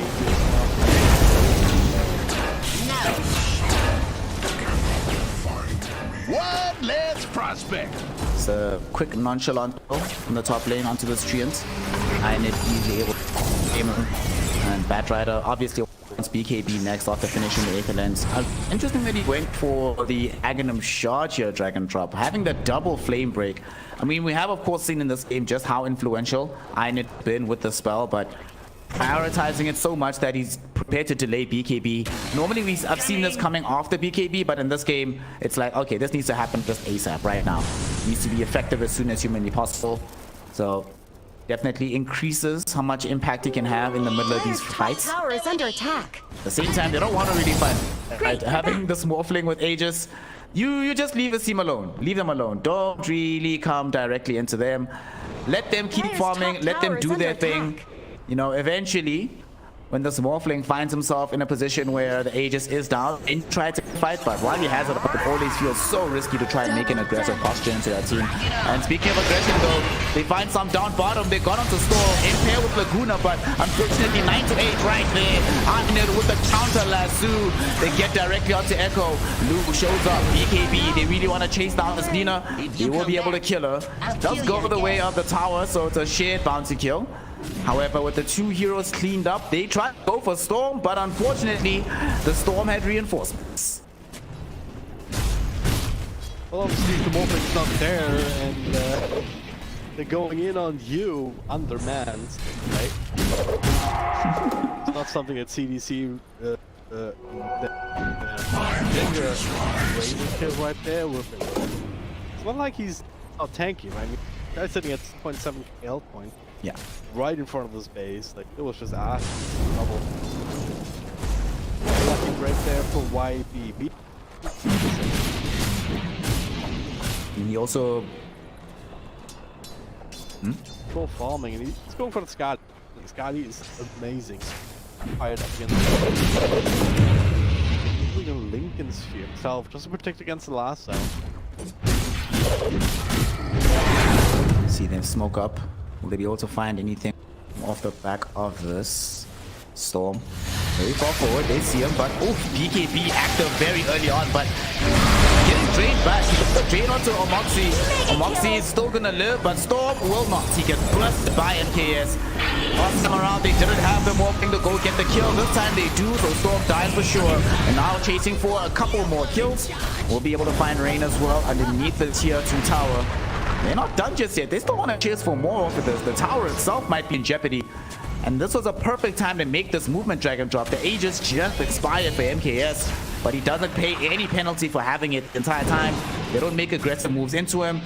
What? Let's prospect. It's a quick nonchalant from the top lane onto the Treant. Inet easily able to aim him. And Batrider obviously wants BKB next after finishing the Aether Lens. Interesting that he went for the Aghanim Shard here, Dragon Drop, having the double flame break. I mean, we have of course seen in this game just how influential Inet been with the spell, but prioritizing it so much that he's prepared to delay BKB. Normally I've seen this coming after BKB, but in this game it's like, okay, this needs to happen just ASAP right now. It needs to be effective as soon as humanly possible. So definitely increases how much impact he can have in the middle of these fights. Tower is under attack. At the same time, they don't want to really fight. Right? Having this Morphling with Aegis, you just leave the team alone. Leave them alone. Don't really come directly into them. Let them keep farming. Let them do their thing. You know, eventually, when this Morphling finds himself in a position where the Aegis is down and try to fight, but while he has it up, it always feels so risky to try and make an aggressive posture into that team. And speaking of aggression though, they find some down bottom, they got onto Storm in pair with Laguna, but unfortunately 9 to 8 right there. Arnett with the counter lasso, they get directly onto Echo. Luke shows up, BKB, they really want to chase down this Nina. They will be able to kill her. Does go the way of the tower, so it's a shared bounty kill. However, with the 2 heroes cleaned up, they tried to go for Storm, but unfortunately, the Storm had reinforcements. Well, obviously, the Morphing's not there, and they're going in on you, undermanned, right? It's not something that CDC Razor kill right there with him. It's not like he's not tanky, right? I mean, guy's sitting at 0.7 health point. Yeah. Right in front of his base, like it was just trouble. Lucky right there for YBB. And he also Full farming, and he's going for the Scotty. The Scotty is amazing. Fired up against the Lincoln Sphere himself, just to protect against the last zone. see them smoke up. Will they be able to find anything off the back of this Storm? Very far forward, they see him, but BKB active very early on, but getting drained back. Drain onto Omoxy. Omoxy is still gonna live, but Storm will not. He gets blasted by MKS. Last time around, they didn't have them walking to go get the kill. This time they do, so Storm dies for sure. And now chasing for a couple more kills. We'll be able to find Rain as well underneath the tier 2 tower. They're not done just yet. They still want to chase for more of this. The tower itself might be in jeopardy. And this was a perfect time to make this movement drag and drop. The Aegis just expired for MKS, but he doesn't pay any penalty for having it the entire time. They don't make aggressive moves into him.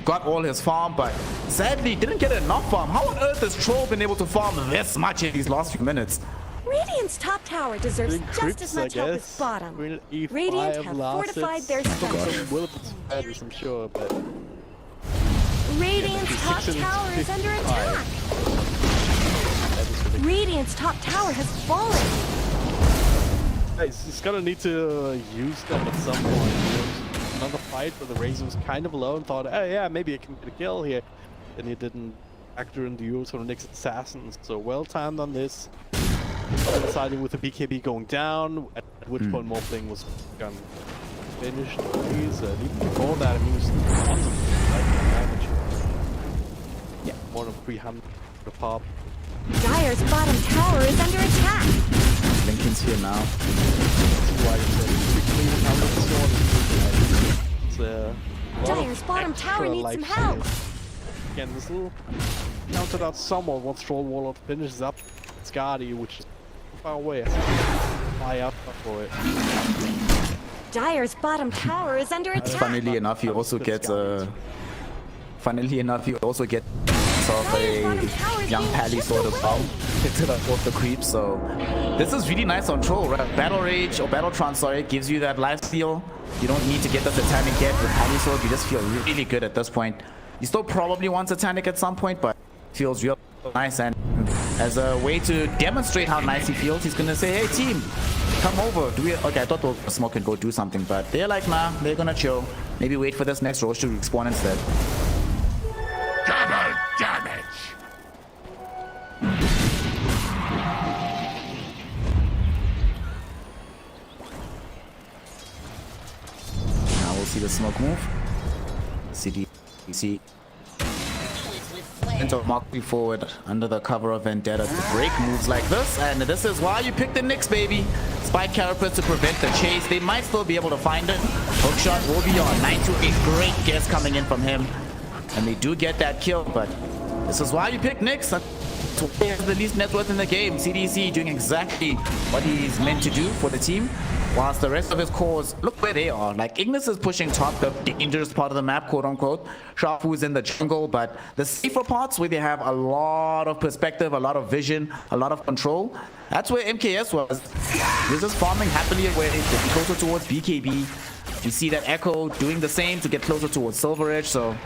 Got all his farm, but sadly didn't get enough farm. How on earth has Troll been able to farm this much in these last few minutes? Radiant's top tower deserves just as much help as bottom. Radiant have fortified their structures. I'm sure, but Radiant's top tower is under attack. Radiant's top tower has fallen. He's gonna need to use them at some point. Another fight where the Razor was kind of low and thought, oh yeah, maybe I can get a kill here. And he didn't factor in the use of the next assassins. So well timed on this. Deciding with the BKB going down, at which point Morphling was gone finished. Even before that, I mean, it was tons of damage. Yeah, more than 300 to pop. Dire's bottom tower is under attack. Lincoln's here now. Dire's bottom tower needs some help. Again, this little counted out somewhat once Troll Warlord finishes up Scotty, which is far away. Fly up for it. Dire's bottom tower is under attack. Funnily enough, you also get of a young Pally sort of gets it off the creep. So this is really nice on Troll, right? Battle Rage or Battletron, sorry, gives you that life steal. You don't need to get the Satanic yet with Pally Sword. You just feel really good at this point. You still probably want Satanic at some point, but feels real nice. And as a way to demonstrate how nice he feels, he's gonna say, hey team, come over. Do we? Okay, I thought the smoke can go do something, but they're like, nah, they're gonna chill. Maybe wait for this next Roche to respawn instead. Double damage! Now we'll see the smoke move. CDEC into Mockery forward under the cover of Vendetta to break moves like this, and this is why you pick the Nyx, baby. Spike Carapace to prevent the chase. They might still be able to find it. Hookshot will be on. 9-8, great guess coming in from him. And they do get that kill, but this is why you pick Nyx. He has the least net worth in the game. CDC doing exactly what he's meant to do for the team, whilst the rest of his cores, look where they are. Like, Ignis is pushing top, the dangerous part of the map, quote unquote. Shafu's in the jungle, but the safer parts where they have a lot of perspective, a lot of vision, a lot of control, that's where MKS was. This is farming happily away, getting closer towards BKB. You see that Echo doing the same to get closer towards Silver Edge, so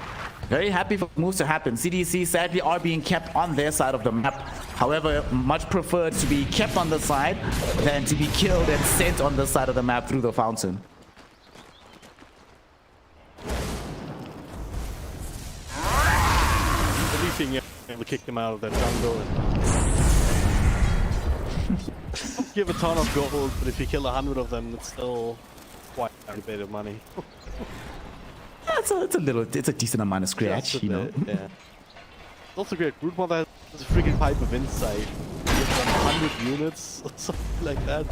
Very happy for moves to happen. CDEC sadly are being kept on their side of the map. However, much preferred to be kept on the side than to be killed and sent on the side of the map through the fountain. Anything able to kick them out of their jungle. Give a ton of gold, but if you kill 100 of them, it's still quite a bit of money. It's a decent amount of scratch, you know. Yeah. It's also great. Root Mother has a freaking pipe of insight. You give them 100 units or something like that.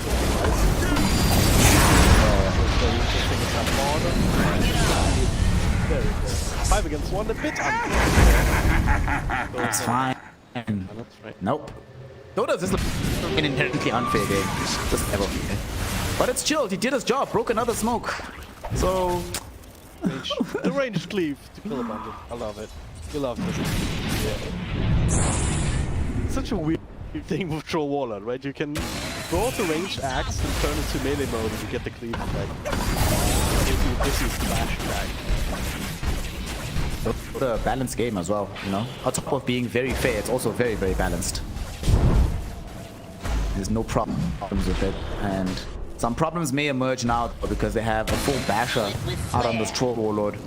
Very good. 5 against 1, a bit unfair. That's fine. That's right. Nope. Dota's just an inherently unfair game. Just ever. But it's chilled. He did his job. Broke another smoke. So... the ranged cleave to kill a bundle. I love it. You love it. Yeah. Such a weird thing with Troll Warlord, right? You can go off the ranged axe and turn it to melee mode and you get the cleave effect. This is splash attack. A balanced game as well, you know. On top of being very fair, it's also very, very balanced. There's no problems with it, and some problems may emerge now because they have a full basher out on this Troll Warlord.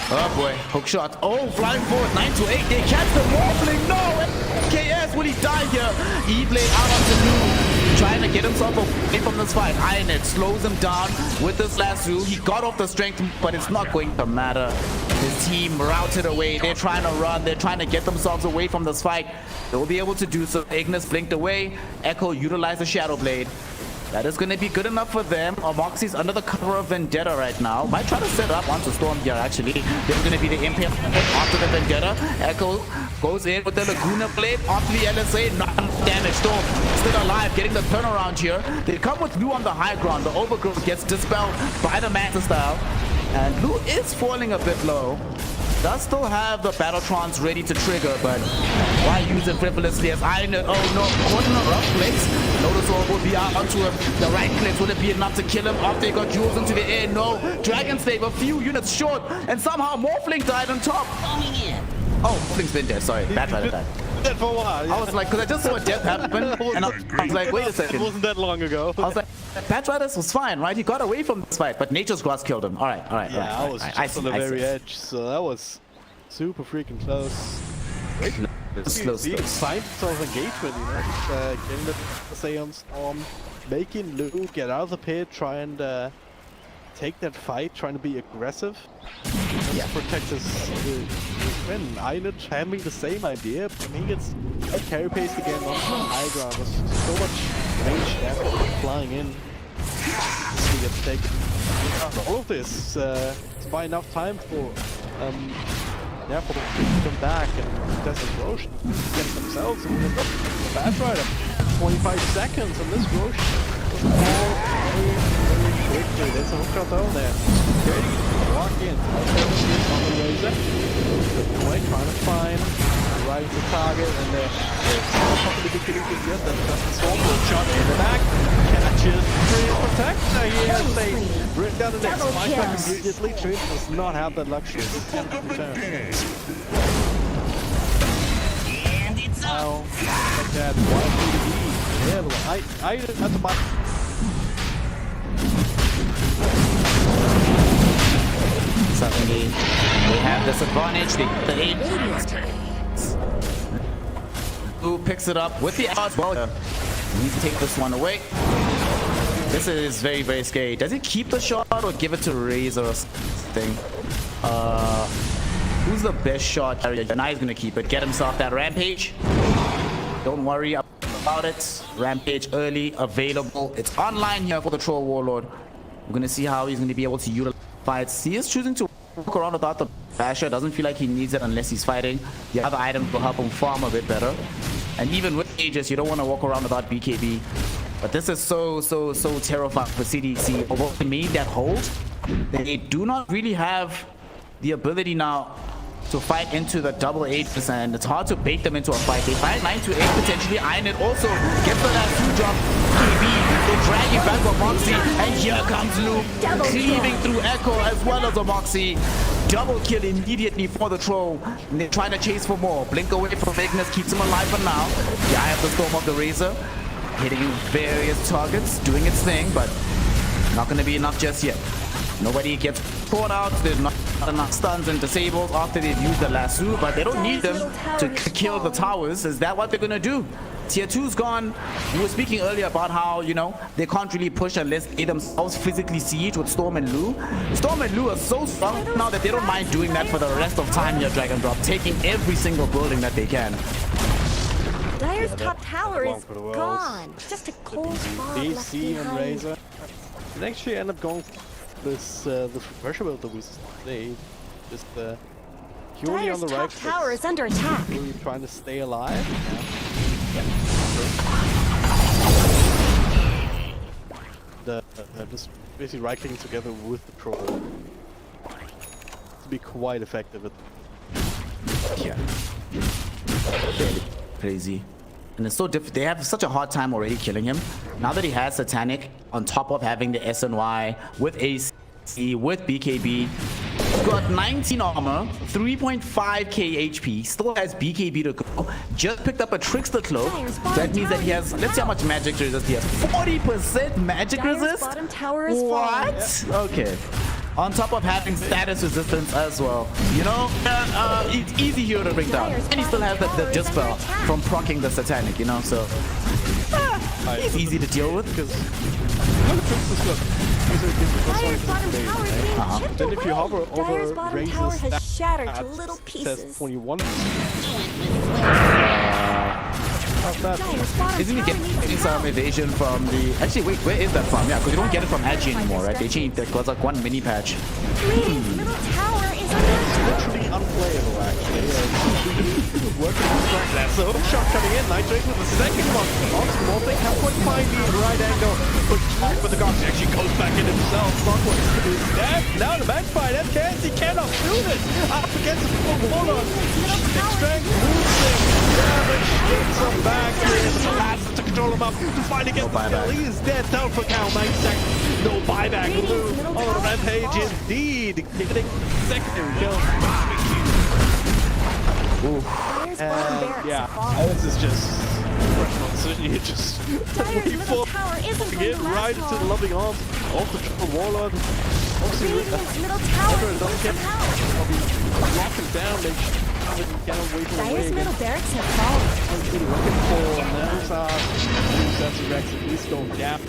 Oh boy, hook shot. Oh, flying forward, 9 to 8. They catch the Morphling. No! KS, will he die here? E-Blade out onto Blue, trying to get himself away from this fight. Ionet slows him down with this last rule. He got off the strength, but it's not going to matter. His team routed away. They're trying to run. They're trying to get themselves away from this fight. They'll be able to do so. Ignis blinked away. Echo utilized the Shadow Blade. That is going to be good enough for them. Moxie's under the cover of Vendetta right now. Might try to set up onto Storm here, actually. There's going to be the Impale after the Vendetta. Echo goes in with the Laguna Blade onto the LSA. Not damage. Storm still alive, getting the turnaround here. They come with Blue on the high ground. The Overgrowth gets dispelled by the Manta style. And Blue is falling a bit low. Does still have the Battletrons ready to trigger, but why use it frivolously as Ionet? Oh no, caught in a rough place. Notice all will be out onto him. The right click, will it be enough to kill him after he got jewels into the air? No. Dragon Slave a few units short, and somehow Morphling died on top. Oh, Morphling's been dead, sorry. Bad try to die. Dead for a while, yeah. I was like, because I just saw death happen, and I was like, wait a second. It wasn't that long ago. I was like, Batritus was fine, right? He got away from this fight, but Nature's Grass killed him. All right. Yeah, I was just on the very edge, so that was super freaking close. Great. Signs of engagement, you know. Getting the say on Storm, making Lou get out of the pit, try and take that fight, trying to be aggressive. Yeah. Protect his friend. Ionet having the same idea, but he gets carry paced again on high ground. There's so much range damage flying in. He gets taken. All of this is by enough time for for them to come back and test his Roche, get themselves in the Bad Rider. 25 seconds on this Roche was all very quickly. There's a hook shot down there. Ready to walk in. On the laser. Away, trying to find right into target, and there's not going to be killing things yet. That's the Storm shot in the back. Catches free protector here. They bring down the next. Minecraft immediately. Trin does not have that luxury. And it's now, like that. YBB. Yeah, well, I didn't have to buy. Suddenly, they have this advantage. The 8 who picks it up with the odds. Well, needs to take this one away. This is very, very scary. Does he keep the shot or give it to Razor or something? Who's the best shot carrier? Now he's gonna keep it. Get himself that Rampage. Don't worry about it. Rampage early, available. It's online here for the Troll Warlord. We're gonna see how he's gonna be able to utilize fights. He is choosing to walk around without the basher. Doesn't feel like he needs it unless he's fighting. The other items will help him farm a bit better. And even with Aegis, you don't want to walk around without BKB. But this is so terrifying for CDEC. Although they made that hold, they do not really have the ability now to fight into the double 8%. It's hard to bait them into a fight. They fight 9 to 8 potentially. Ionet also gets the last 2 jump. KB, they drag you back. Moxie, and here comes Luke, cleaving through Echo as well as a Moxie. Double kill immediately for the troll. And they're trying to chase for more. Blink away from Ignis, keeps him alive for now. Yeah, I have the Storm of the Razor, hitting various targets, doing its thing, but not going to be enough just yet. Nobody gets caught out. There's not enough stuns and disables after they've used the lasso, but they don't need them to kill the towers. Is that what they're going to do? Tier 2's gone. We were speaking earlier about how, you know, they can't really push unless they themselves physically siege with Storm and Lu. Storm and Lu are so strong now that they don't mind doing that for the rest of time here, Drag and Drop, taking every single building that they can. Dire's top tower is gone. Just a cold fog left BC and behind. Razor. They actually end up going this the pressure build that we played. Just purely on Dire's the right. top tower is under attack. Really trying to stay alive. Just basically right-clicking together with the troll to be quite effective at. Yeah. Crazy. And it's so difficult. They have such a hard time already killing him. Now that he has Satanic, on top of having the SNY, with AC, with BKB, got 19 armor, 3.5k HP, still has BKB to go, just picked up a Trickster Cloak. That means that he has, let's see how much magic resist he has. 40% magic Dire's resist? bottom tower is What? falling. Okay. On top of having status resistance as well. You know, it's easy here to bring down. And he still has the Dispel from proccing the Satanic, you know, so he's easy to deal with. Because Dire's bottom tower is being chipped then if you hover away. over Dire's bottom Razor's tower has stats, shattered to little it pieces. says 21. Isn't he getting some evasion from the... Actually, wait, where is that from? Yeah, because you don't get it from Agi anymore, right? They changed that because like one mini patch. Radiant's middle tower is under attack. Literally unplayable, actually. Working on strike there. So hook shot coming in. Nitrate with the second one. On small thing, can't quite find the right angle. But the Gox actually goes back in himself. Clockwork is dead. Now the match fight. MKS, he cannot shoot it. Up against the full Warlord. Big strength, moves him. Damage, gets him back. Has to control him up to finally get the kill. He is dead. Down for Cal. 9 seconds. No buyback. On the rampage indeed. Getting secondary kill. Dire's bottom barracks Yeah, are falling. this is just professional decision. You just Dire's middle tower isn't going get to right last into the long. loving arms of the triple Warlord. Obviously, Radiant's middle tower Never doesn't needs get some help. lock him down. They cannot wait for Dire's away middle again. barracks have fallen. Looking for Nanosar. Rex at least going gap.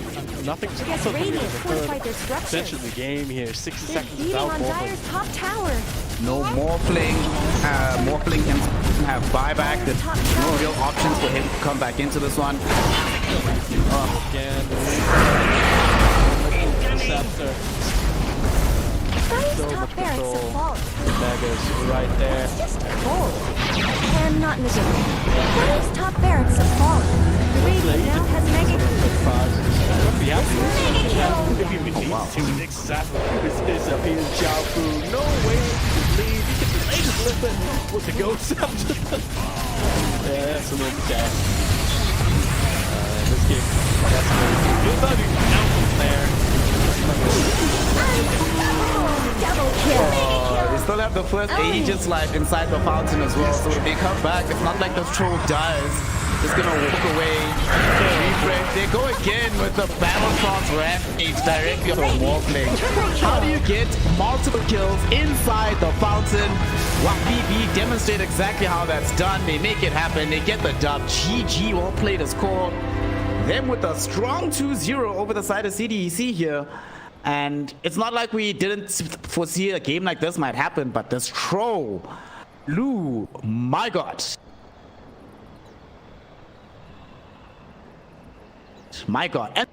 Nothing to Yes, Radiant fortified their structures. Essentially the game here. 60 They're seconds beating without on Warlord. Dire's top tower. No Morphling. Morphling can have buyback. There's no real options for him to come back into this one. Again. Scepter. Dire's So top much barracks control. have fallen. Daggers right there. It's just cold. And not in the game. Dire's top barracks have fallen. The Radiant now has mega If you need to, exactly. This appears Jiaofu. No way to leave. You can delay just a little bit with the ghost scepter. Yeah, that's a little bit sad. This game, that's good. Good down from there. double kill. They still have the first Aegis life inside the fountain as well, so if they come back, it's not like the troll dies. Just gonna walk away, refresh. They go again with the Battlecross Rampage directly on the Morphling. How do you get multiple kills inside the fountain? YBB demonstrate exactly how that's done. They make it happen. They get the dub. GG, well played as core. Them with a strong 2-0 over the side of CDEC here. And it's not like we didn't foresee a game like this might happen, but this troll, Lu, my god. My god. And